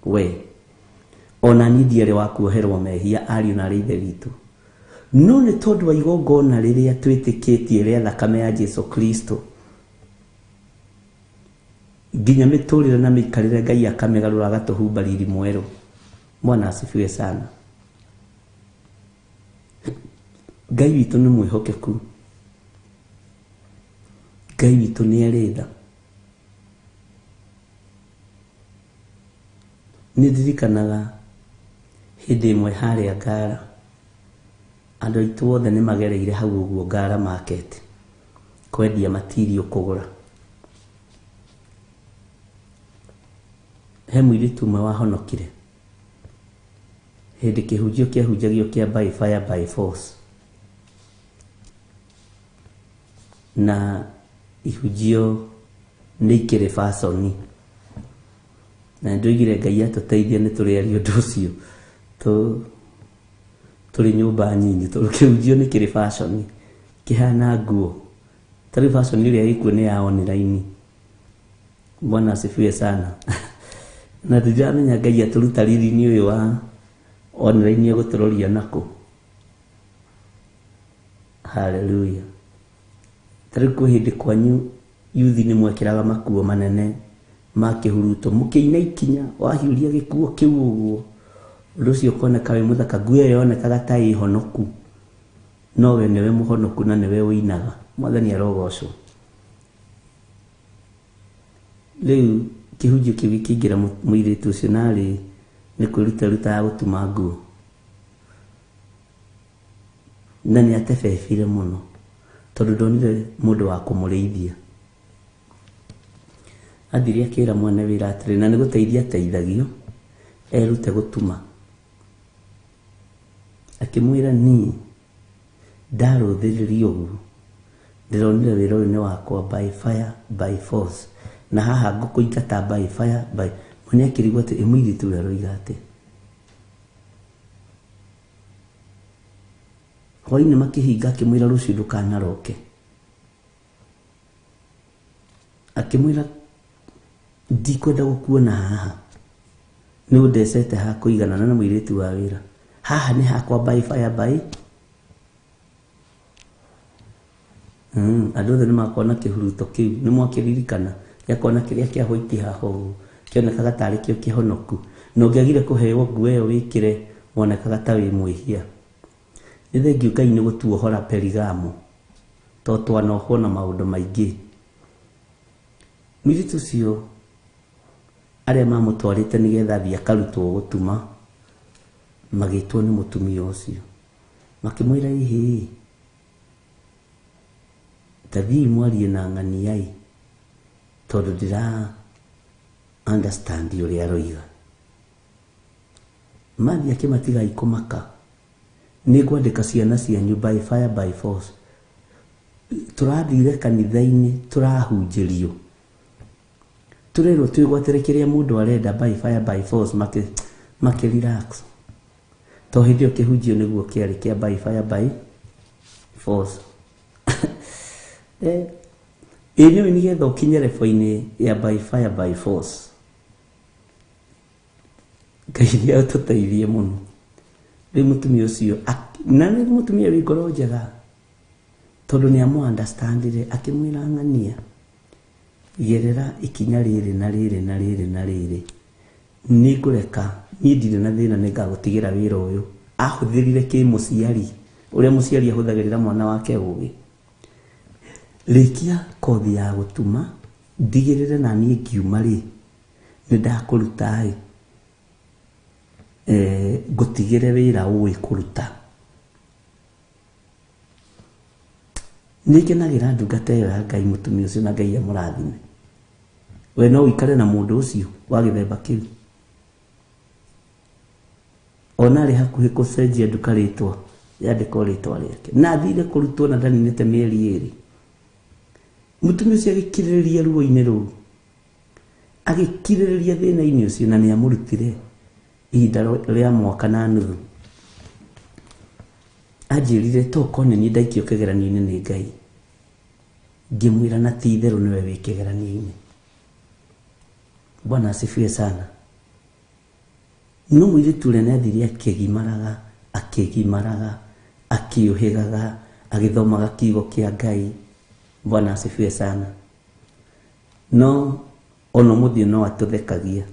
We ona niĩ ndiarĩ wa kuoherwo mehia, ariũ na aarĩ a Ithe witũ, no nĩ tondũ wa igongona rĩrĩa twĩtĩkĩtie rĩa thakame ya Jesu Kristo, nginya mĩtũrĩre na mĩikarĩre Ngai akamĩgarũra agatũhumba riri mwerũ. Bwana asifiwe sana. Ngai witũ nĩ mwĩhokeku, Ngai witũ nĩ arĩ tha. Nĩ ndirikanaga hĩndĩ ĩmwe harĩa Ngara, andũ aitũ othe nĩ magereire hau ũguo Ngara market kwendia material kũgũra. He mũirĩtu ũmwe wahonokire hĩndĩ kĩhunjio kĩahunjagio kĩa by fire by force, na ihunjio nĩ ikĩrĩ fashion, na ndoigire Ngai atuteithie nĩ tũrĩaria ũndũ ũcio tũrĩ nyũmba nyinyi tũkĩhunjio nĩ kĩrĩ fashion kĩhana nguo tarĩ fashion ĩrĩa ĩkuo nĩ ya online. Bwana asifiwe sana. Na tujamenya Ngai atũruta riri-inĩ ũyũ wa online gũtũroria nako. Hallelujah. Tarĩ kwa hĩndĩ kwanyu yuthi nĩ mwekĩraga makuo manene ma kĩhuruto mũkĩina ikinya wahiũria gĩkuo kĩu ũguo ũndũ ũcio ũkoneka wĩ mũthaka. Nguo ĩyo yonekaga ta ĩ honoku no we nĩwe mũhonoku na nĩwe ũinaga. Mwathani arogocwo. Rĩu kĩhunjio kĩu gĩkĩingĩra mũirĩtu ũcio narĩ nĩ kwĩruta ya gũtuma nguo na nĩ atebebire mũno tondũ ndonire mũndũ wa kũmũrĩithia. Athire akĩra mwana wĩra atĩrĩ na nĩ gũteithia ateithagio erute gũtuma. Akĩmwĩra niĩ ndarũthĩrĩria ũguo ndĩronire wĩra ũyũ nĩ wakwa by fire by force na haha ngũkũingata by fire by mwana akĩrigwo atĩ mũirĩtu ũyũ aroiga atĩ. Hwaĩ-inĩ makĩhinga akĩmwĩra rũciũ ndũkanaroke. Akĩmwĩra ndikwenda gũkuona haha nĩ ũndecete ha kũigana na mũirĩtu wa wĩra haha nĩ hakwa by fire by andũ othe nĩ makona kĩhuruto kĩu nĩ mwakĩririkana gĩakona kĩrĩa kĩa white haha ũguo kĩonekaga tarĩ kĩo kĩhonoku na ũngĩagire kũheo nguo ĩyo wĩkĩre wonekaga ta wĩ mwĩhia. Nĩ thengiũ Ngai nĩ gũtuohora Perigamo tondũ twanohwo na maũndũ maingĩ. Mũirĩtu ũcio arĩa mamũtwarĩte nĩgetha athiĩ akarutwo gũtuma magĩtwo nĩ mũtumia ũcio makĩmwĩra ihĩ tathii mwarie na ng'ania tondũ ndĩra understand ũrĩa aroiga. Mathi akĩmatiga ikũmaka nĩ ngwandĩka ciana cianyu by fire by force. Tũrathire kanitha-inĩ tũrahunjĩrio tũrerwo twĩgwatĩre kĩrĩa mũndũ arenda by fire by force makĩ-relax to hĩndĩ ĩyo kĩhunjio nĩguo kĩarĩ kĩa by fire by force. Nĩũĩ nĩgetha ũkinye level-inĩ ya by fire by force Ngai nĩ atũteithie mũno. Rĩu mũtumia ũcio na nĩ mũtumia wĩ ngoro njega tondũ nĩ amũ-understandire akĩmwĩra ng'ania gerera ikinya rĩrĩ na rĩrĩ na rĩrĩ na rĩrĩ nĩ ngũreka niĩ ndirĩ na thĩna nĩ ngagũtigĩra wĩra ũyũ. Ahũthĩrire kĩmũciari ũrĩa mũciari ahũthagĩrĩra mwana wake ũgĩ. Rĩkia kothi ya gũtuma ndigĩrĩre na niĩ ngiuma rĩ nĩ ndakũruta ngũtigĩre wĩra ũĩ kũruta. Nĩ ngenagĩra ndungata ĩyo ya Ngai mũtumia ũcio na Ngai amũrathime. We no ũikare na mũndũ ũcio wa gĩthemba kĩu ona arĩ hakuhĩ kũcenjia nduka rĩtwa yandĩkwo rĩtwa rĩake na athire kũrutwo na ndaninĩte mĩeri ĩrĩ. Mũtumia ũcio agĩkirĩrĩria ruo-inĩ rũu agĩkirĩrĩria thĩna-inĩ ũcio na nĩ amũrutire ihinda rĩa mwaka na nuthu. Anjĩrire toko nĩ niĩ ndaikio kĩgeranio-inĩ nĩ Ngai. Ngĩmwĩra na ti itherũ nĩwe wĩ kĩgeranio-inĩ. Bwana asifiwe sana. No mũirĩtu ũrĩa nĩathire akĩgimaraga akĩũhĩgaga agĩthomaga kiugo kĩa Ngai. Bwana asifiwe sana. No ono mũthio no atũthekagia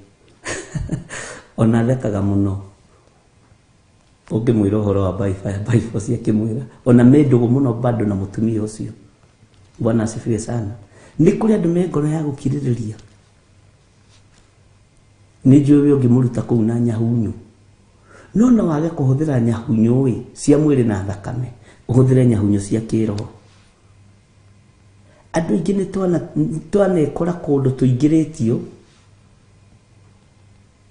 ona athekaga mũno. Ũngĩmwĩra ũhoro wa by fire by force akĩmwĩra ona mendũgũ mũno bado na mũtumia ũcio. Bwana asifiwe sana. Nĩ kũrĩ andũ me ngoro ya gũkirĩrĩria. Nĩ njũĩ ũngĩmũruta kũu na nyahunyu no no wage kũhũthĩra nyahunyu cia mwĩrĩ na thakame ũhũthĩre nyahunyu cia kĩroho. Andũ aingĩ nĩ twanekora kũndũ tũingĩrĩtio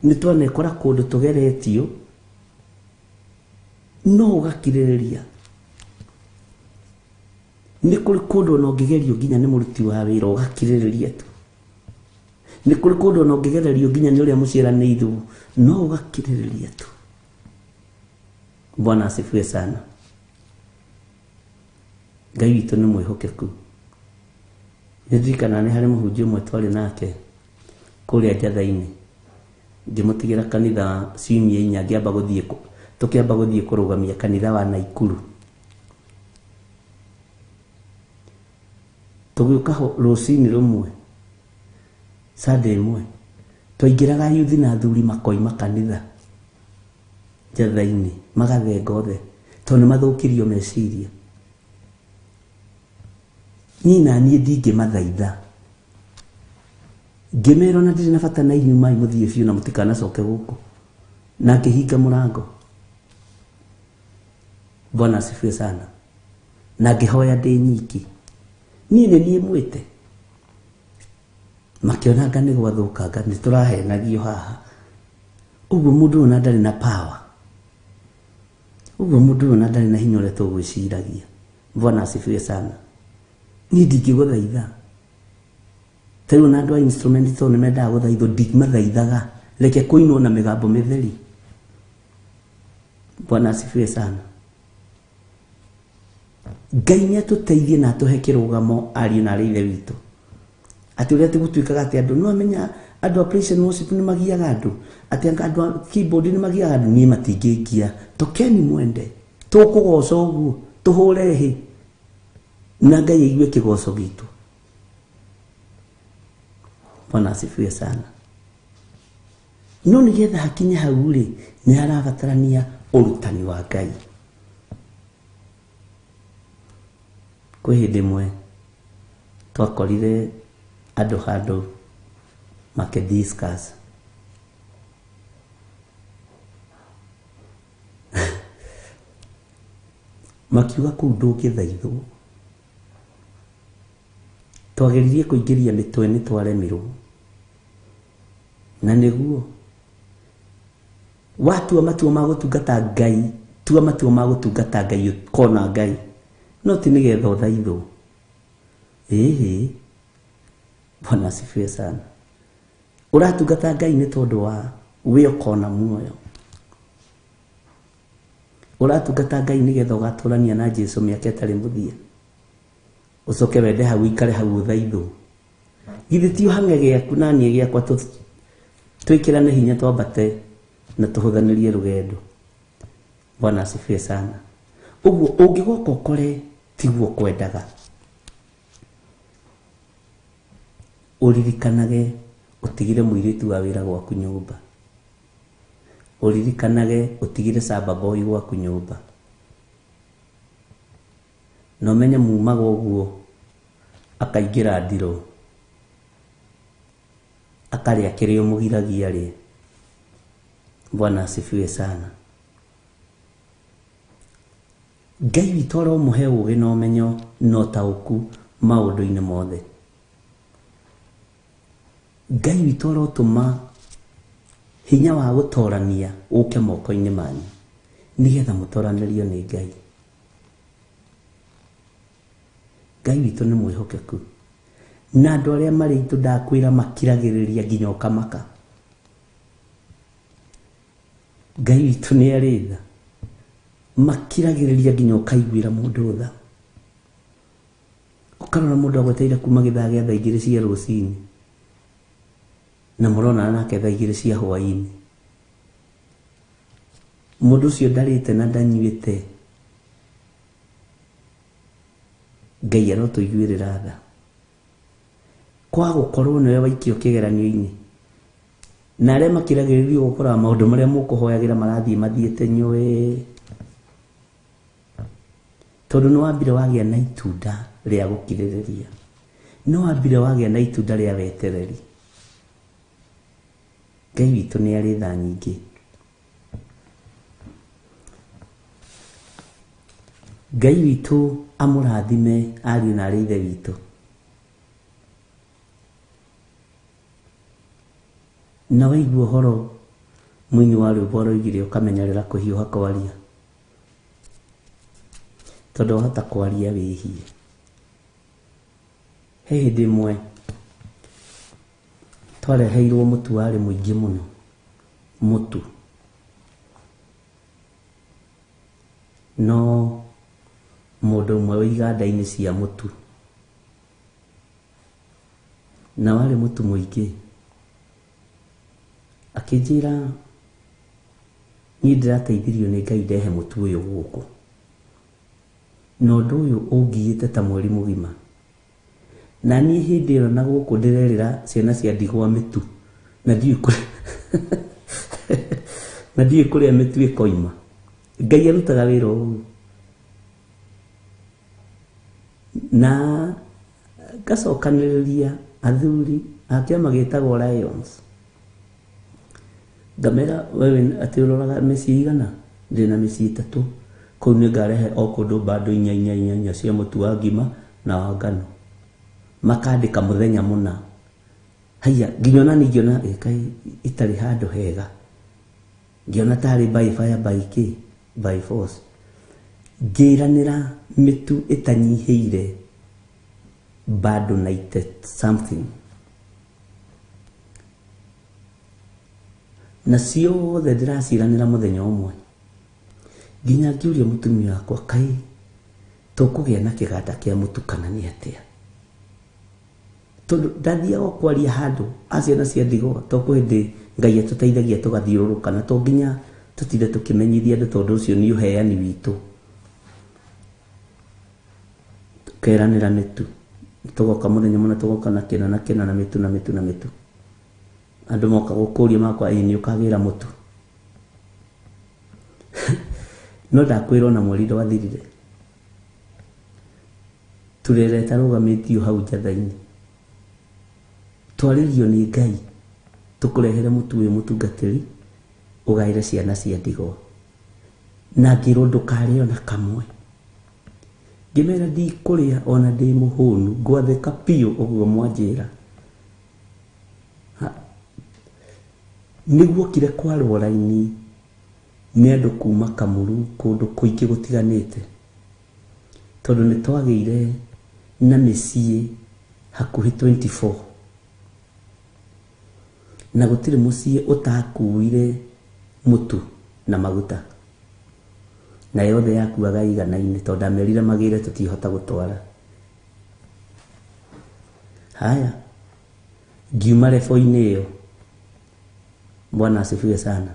nĩ twanekora kũndũ tũgeretio no ũgakirĩrĩria. Nĩ kũrĩ kũndũ no ngĩgerio nginya nĩ mũruti wa wĩra ũgakirĩrĩria tu Nĩ kũrĩ kũndũ no ngĩgererio nginya nĩ ũrĩa mũciaranĩirwo no ũgakirĩrĩria tu. Bwana asifiwe sana. Ngai witũ nĩ mwĩhokeku. Nĩndirikana nĩ harĩ mũhunjia ũmwe twarĩ nake kũrĩa Njatha-inĩ, ngĩmũtigĩra kanitha ciumia 4 tũkĩamba gũthiĩ kũrũgamia kanitha wa Naikuru. Tũgĩũka rũcinĩ rũmwe Sunday ĩmwe twaingĩraga yuthi na athuri makoima kanitha Njatha-inĩ magathenga othe tondũ nĩ mathũkirio meciria. Niĩ na niĩ ndingĩmathaitha, ngĩmera na ndirĩ na bata na inyuĩ mai mũthiĩ biũ na mũtikanacoke gũkũ, na ngĩhinga mũrango. Bwana asifiwe sana. Na ngĩhoya ndĩ nyiki, niĩ nĩ niĩ mwĩte. Makĩonanga nĩ gwathũkanga nĩ tũrahenagio haha. Ũguo mũndũ ũyũ ndarĩ na power, ũguo mũndũ ũyũ ndarĩ na hinya ũrĩa tũgwĩciragia. Bwana asifiwe sana. Niĩ ndingĩgũthaitha. Tariũ na andũ a instrument to nĩ mendaga gũthaithwo, ndingĩmathaithaga. Reke kũinwo na mĩgambo mĩtheri. Bwana asifiwe sana. Ngai nĩ atũteithie na atũhe kĩrũgamo ariũ na arĩ ithe witũ. Atĩ ũrĩa tũgũtuĩkaga atĩ andũ no amenya andũ a praise and worship nĩ magiaga andũ, atĩ andũ a keyboard nĩ magiaga andũ, niĩ matingĩngia. Tokeni mwende, tũkũgoca ũguo, tũhũre hĩ na Ngai aigue kĩgoco gitu. Bwana asifiwe sana. No nĩgetha hakinye hau rĩ, nĩ harabatarania ũrutani wa Ngai. Kwĩ hĩndĩ ĩmwe twakorire andũ handũ makĩdiscuss makiuga kũu ndũngĩthaithwo. Twageririe kũingĩria mĩtwe nĩ twaremirwo, na nĩguo watua matua ma gũtungata Ngai, tua matua ma gũtungata Ngai ũkona Ngai, no ti nĩgetha ũthaithwo. Ĩhĩ, Bwana asifiwe sana. Ũratungata Ngai nĩ tondũ wa we ũkona muoyo. Ũratungata Ngai nĩgetha ũgatũrania na Jesũ mĩaka ĩtarĩ mũthia, ucoke wende hau ikare hau uthaithwo. Githĩ ti ũhang'e gĩaku na niĩ gĩakwa twĩkĩrane hinya twambate na tũhũthanĩrie rũgendo. Bwana asifiwe sana. Ũguo ũngĩgoka ũkore tiguo kwendaga, ũririkanage ũtigire mũirĩtu wa wĩra gwaku nyũmba, ũririkanage ũtigire samba boy gwaku nyũmba, na ũmenye mumaga ũguo akaingĩra ndiro akarĩa kĩrĩa mũgiragia rĩ. Bwana asifiwe sana. Ngai witũ aromũhe ũũgĩ na ũmenyo na ũtaũku maũndũ-inĩ mothe. Ngai witũ arotũma hinya wa gũtorania ũke moko-inĩ manyu nĩgetha mũtoranĩrio nĩ Ngai. Ngai witũ nĩ mwĩhokeku, na andũ arĩa marĩ itũ ndakwĩra makiragĩrĩria nginya ũkamaka. Ngai witũ nĩ arĩ tha, makiragĩrĩria nginya ũkaiguĩra mũndũ tha. Ũkarora mũndũ agweteire kuma gĩthaa gĩa thaa 2 cia rũcinĩ na mũrona nake thaa 2 cia hwaĩ-inĩ. Mũndũ ũcio ndarĩte na ndanyuĩte. Ngai arotũiguĩrĩra tha. Kwa gũkorwo nĩwe waikio kĩgeranio-inĩ, na arĩa makiragĩrĩrio gũkora maũndũ marĩa mũkũhoyagĩra marathiĩ mathiĩte nyũĩ, tondũ nĩ wambire wagĩa na itunda rĩa gũkirĩrĩria, nĩ wambire wagĩa na itunda rĩa wetereri. Ngai witũ nĩ arĩ tha nyingĩ. Ngai witũ amũrathime ariũ na arĩ ithe witũ. Na waigua ũhoro mũini wa rwĩmbo aroigire ũkamenyerera kũhiũha kwaria, tondũ wahota kwaria wĩhie. He hĩndĩ ĩmwe twareheirwo mutu wari muingi muno mutu no mundu umwe wa iganda-ini cia mutu na wari mutu muingi akinjira ni ndirateithirio ni Ngai ndehe mutu uyu guku no ndu uyu ungiite ta mweri mugima na ni hindi ĩyo na guku ndirerira ciana cia ndigwa mitu na ndiĩ kuria mitu ikoima Ngai arutaga wĩra ũũ na gacokanĩrĩria athuri a kĩama gĩtagwo Lions ngamera wewe atĩ ũroraga mĩciĩ igana ndĩna mĩciĩ 3 kũu nĩ ngarehe o kũndũ bado 4 cia mũtu wa ngima na wa ngano makandĩka mũthenya mũna haya nginyona ningiona kai itarĩ handũ hega ngiona tarĩ by fire by force ngiranĩra mitu ĩtanyihĩire bado 90 something na ciothe ndĩraciranĩra mũthenya ũmwe nginya ngiuria mũtumia wakwa kai tũkũgĩa na kĩganda kĩa mũtu kana nĩ atĩa tondu ndathiaga kwaria handũ aciana cia ndigwa toko hĩndĩ Ngai atũteithagia tũgathiũrũrũka na to nginya tutinde tukimenyithia andũ tondu ũcio nĩ ũheani witũ tukeranĩra mitu tugoka mũthenya mũna tugoka na kĩna na mitu andũ moka gũkũria makwa nĩ ũkagĩra mũtu no ndakwĩrwo na mweri ndwathirire turereta rũgamĩtio hau njatha-inĩ twarĩrio nĩ Ngai tukũrehere mũtu ũyũ mũtungatĩri ũgaĩre ciana cia ndigwa na ngĩrwo ndũkarĩo na kamwe ngĩmera ndikũrĩa ona ndĩ mũhũnu ngwathĩka piũ ũguo mwanjĩra nĩguo kire kwarwo raini nĩ andũ kuma Kamuru kũndũ kũingĩ gũtiganĩte tondũ nĩ twagĩire na mĩciĩ hakuhĩ 24 na gũtirĩ mũciĩ ũtakuire mũtu na maguta na yothe yakuaga igana-inĩ tondũ amerire magĩre tũtihota gũtwara haya ngiuma rebo-inĩ ĩyo Bwana asifiwe sana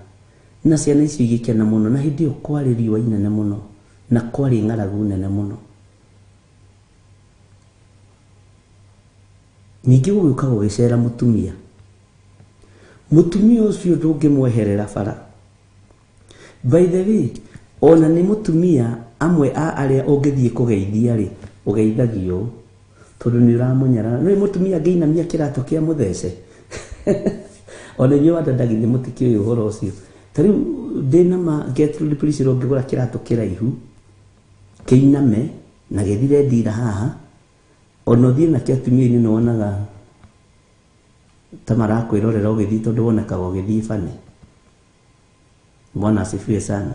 na ciana icio igĩkena mũno na hĩndĩ ĩyo kwarĩ riũa inene mũno na kwarĩ ng'aragu nene mũno ningĩ gũgĩũka gũgĩcera mũtumia ũcio ndũngĩmweherera bara by the way ona nĩ mũtumia amwe a arĩa ũngĩthiĩ kũgeithia rĩ ũgeithagio tondũ nĩ ũramunyara nĩ mũtumia ngĩinamia kĩratũ kĩa mũthece ona inyuĩ wadadagithia mũtikĩũĩ ũhoro ũcio tarĩu ndĩna ma Gertrude Priscilla ũngĩgũra kĩratũ kĩraihu kĩiname na gĩthire ndira haha ona ũthiĩ na kĩatumia-inĩ nĩ wonaga ta marakwĩrorera ũgĩthiĩ tondũ wonekaga ũgĩthiĩ bane Bwana asifiwe sana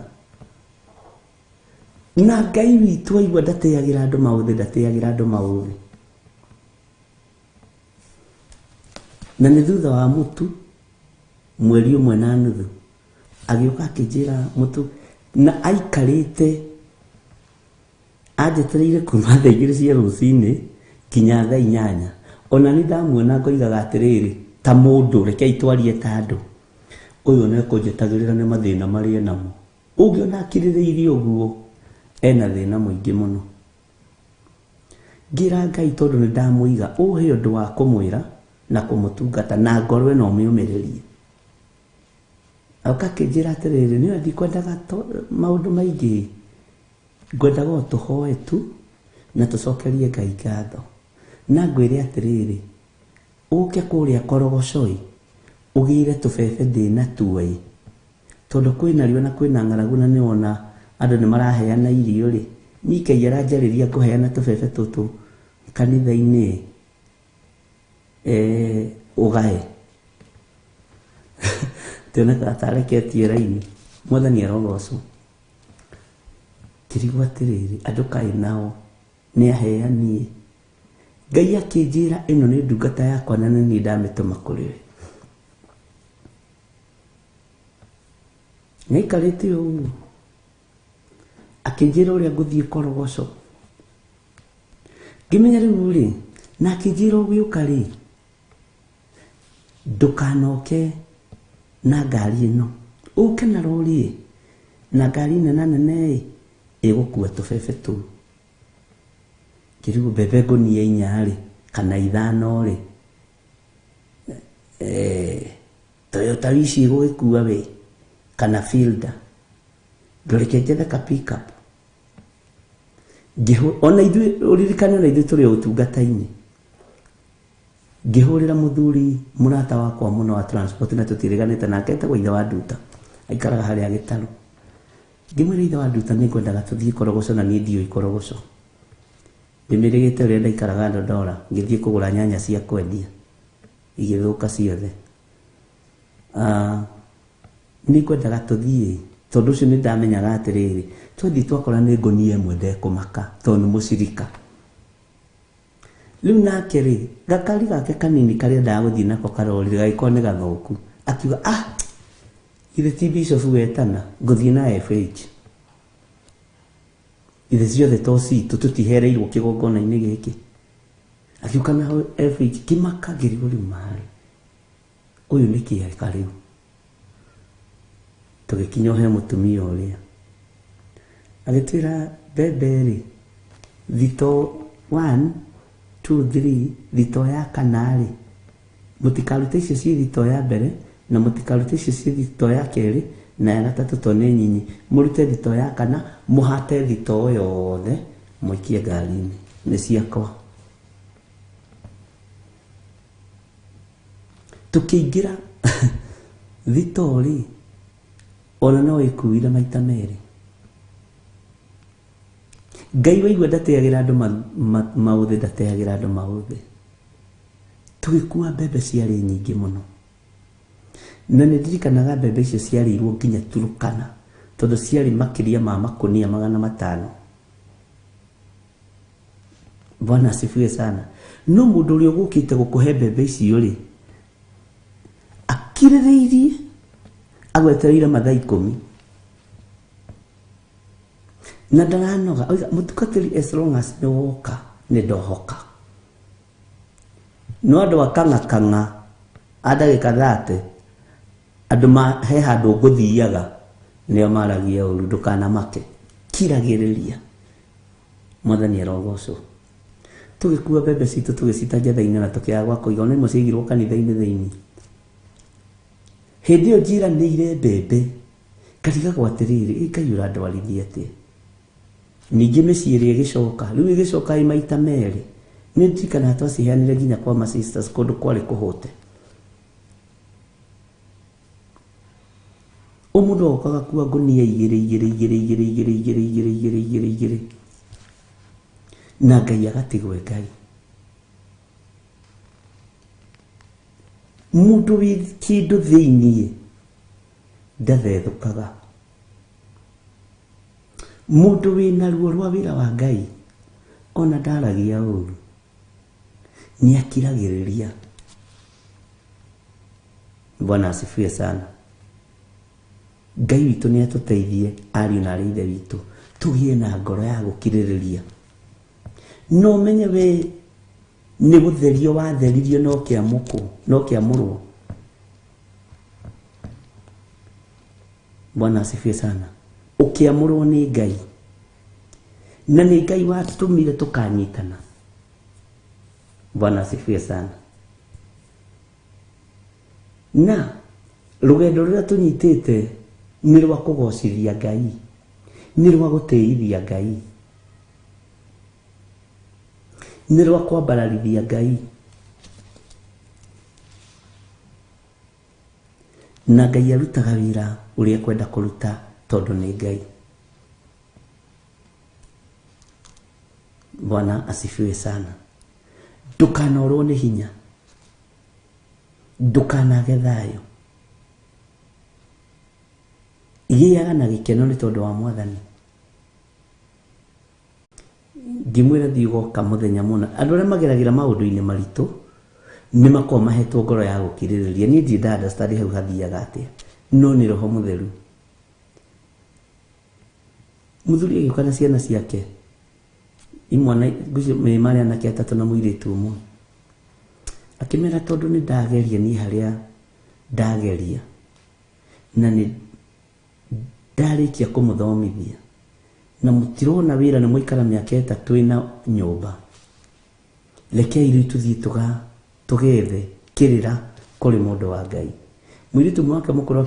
na Ngai witũ aigua ndatĩagĩra andũ maũthĩ na nĩ thutha wa mũtu mweri ũmwe na nuthu agĩũka akĩnjĩra mũtu na aikarĩte anjetereire kuma thaa 2 cia rũcinĩ kinya thaa 8 ona nĩ ndamuona ngoigaga atĩrĩrĩ ta mũndũ rekei twarie ta andũ ũyũ nĩ kũnjetagĩrĩra nĩ mathĩna marĩa namo ũngĩona akirĩrĩirie ũguo ena thĩna mũingĩ mũno ngira Ngai tondũ nĩ ndamũiga ũhe ũndũ wa kũmwĩra na kũmũtungata na ngoro ĩno mĩũmĩrĩrie akakĩnjĩra atĩrĩrĩ nĩ ndikwendaga maũndũ maingĩ ngwendaga o tũhoe tu na tũcokerie Ngai ngatho na ngwĩre atĩrĩrĩ ũke kũrĩa Korogocoi ũgĩire tũbebe ndĩna tuoĩ tondũ kwĩna riũa na kwĩna ng'aragu na nĩwona andũ nĩ maraheana irio rĩ Ngai aranjarĩria kũheana tũbebe tũtũ kanitha-inĩ ũgae tioneka atareketie raini mwathani arogocwo kĩrigwo atĩrĩrĩ andũ kaĩ nao nĩ aheanie Ngai akĩnjĩra ĩno nĩ ndungata yakwa na nĩ ndamĩtũma kũrĩ we naikarĩte ũguo akĩnjĩra ũrĩa ngũthiĩ Korogoco. Ngĩmenya rĩu rĩ, na akĩnjĩra ũgĩũka rĩ, ndũkanoke na ngari ĩno, ũke na rori na ngari nene ĩgũkua tũbebe tũu. Kĩrĩu mbembe ngũnia 4 rĩ kana 5 rĩ, Toyota Wish ĩgũgĩkua we kana Fielder, ndũreke njethe ka pickup. Ona ithuĩ ũririkane, ona ithuĩ tũrĩ ũtungata-inĩ. Ngĩhũrĩra mũthuri mũrata wakwa mũno wa transport na tũtireganĩte nake, etagwo ithe wa Nduta, aikaraga harĩa Gĩtarũ. Ngĩmwĩra ithe wa Nduta nĩngwendaga tũthiĩ Korogoco na niĩ ndiũĩ Korogoco. Ndĩmĩrĩgĩte ũrĩa ndaikaraga Ndondora, ngĩthiĩ kũgũra nyanya cia kwendia, igĩthũka ciothe. Nĩngwendaga tũthiĩ, tondũ ũcio nĩndamenyaga atĩrĩrĩ, twathiĩ twakora nĩ ngũnia ĩmwe ndekũmaka tondũ nĩ mũcirika. Rĩu nake rĩ, gakari gake kanini karĩa ndagũthiĩ nako karori gagĩkorwo nĩ gathũku, akiuga ithe ti Bishop wetana, ngũthiĩ na FH. Ithe ciothe to citũ, tũtihereirwo kĩgongona-inĩ gĩkĩ. Akiuka na FH, kĩmaka ngĩrigwo rĩu marĩ, ũyũ nĩ kĩheka rĩu. Tũgĩkinya he mũtumia ũrĩa agĩtwĩra mbembe rĩ, thito 1, 2, 3, thito ya 4 rĩ, mũtikarute icio ciĩ thito ya mbere na mũtikarute icio ciĩ thito ya 2 na ya 3 to nĩ nyinyi, mũrute thito ya 4, mũhate thito yothe mũikie ngari-inĩ, nĩ ciakwa. Tukĩingĩra thito rĩ, ona no ĩkuire maita merĩ. Ngai waigua ndateagĩra andũ maũthĩ, ndateagĩra andũ maũthĩ. Tũgĩkua mbembe ciarĩ nyingĩ mũno, na nĩndirikanaga mbembe icio ciarĩirwo nginya Turukana, tondũ ciarĩ makĩria ma makũnia 500. Bwana asifiwe sana. No mũndũ ũrĩa ũgũkĩte gũkũhe mbembe icio rĩ, akirĩrĩirie agwetereire mathaa 10 na ndaranoga. Oiga mũtukatĩri, as long as nĩ woka nĩ ndohoka. No andũ akang'akang'a ndagĩka 30, andũ he handũ ngũthiaga nĩo maragia ũru, ndũkanamake, kiragĩrĩria. Mwathani arogocwo. Tũgĩkua mbembe citũ tũgĩcita njatha-inĩ na tũkĩaga gwa kũiga, ona imwe ciaigirwo kanitha-inĩ thĩinĩ. Hĩndĩ ĩyo njiranĩire mbembe, ngarigagwo atĩrĩrĩ, Ngai ũrandwarithia atĩa? Ningĩ mĩciĩ ĩrĩa ĩgĩcoka, rĩu ĩgĩcoka maita merĩ. Nĩndirikanaga twaciheanire nginya kwa ma sisters kũndũ kwarĩ kũhũte. Mũndũ okaga kuua ngũnia 2 na Ngai agatigwe Ngai. Mũndũ wĩ kĩndũ thĩinĩ ndathethũkaga. Mũndũ wĩna ruo rwa wĩra wa Ngai, ona ndaragia ũru, nĩakiragĩrĩria. Bwana asifiwe sana. Ngai witũ nĩatũteithie, ariũ na arĩ ithe witũ, tũgĩe na ngoro ya gũkirĩrĩria. No menye we nĩ gũtherio watheririo no kĩamũrwo. Bwana asifiwe sana. Ũkĩamũrwo nĩ Ngai, na nĩ Ngai watũmire tũkanyitana. Bwana asifiwe sana. Na rũgendo rũrĩa tũnyitĩte nĩ rwa kũgocithia Ngai, nĩ rwa gũtĩithia Ngai, nĩ rwa kwambararithia Ngai. Na Ngai arutaga wĩra ũrĩa kwenda kũruta tondũ nĩ Ngai. Bwana asifiwe sana. Ndũkanorwo nĩ hinya, ndũkanage thayũ, gĩaga na gĩkeno nĩ tondũ wa Mwathani. Ngĩmwĩra thiũgoka mũthenya mũna, andũ arĩa mageragĩra maũndũ-inĩ maritũ nĩ makoragwo mahetwo ngoro ya gũkirĩrĩria. Niĩ ndirĩ nda understand hau hathiaga atĩa, no nĩ Roho Mũtheru muthuri agĩũka na ciana ciake imwana me mari anake atatu na mũirĩtu ũmwe, akĩmera tondũ nĩ ndageria niĩ harĩa ndageria na nĩ ndarĩkia kũmũthomithia na mũtirona wĩra nĩ mũikara mĩaka 3 ĩna nyũmba, rekei rĩu tũthiĩ tũgethe kĩrĩra kũrĩ mũndũ wa Ngai. Mũirĩtu mwake mũkũrũ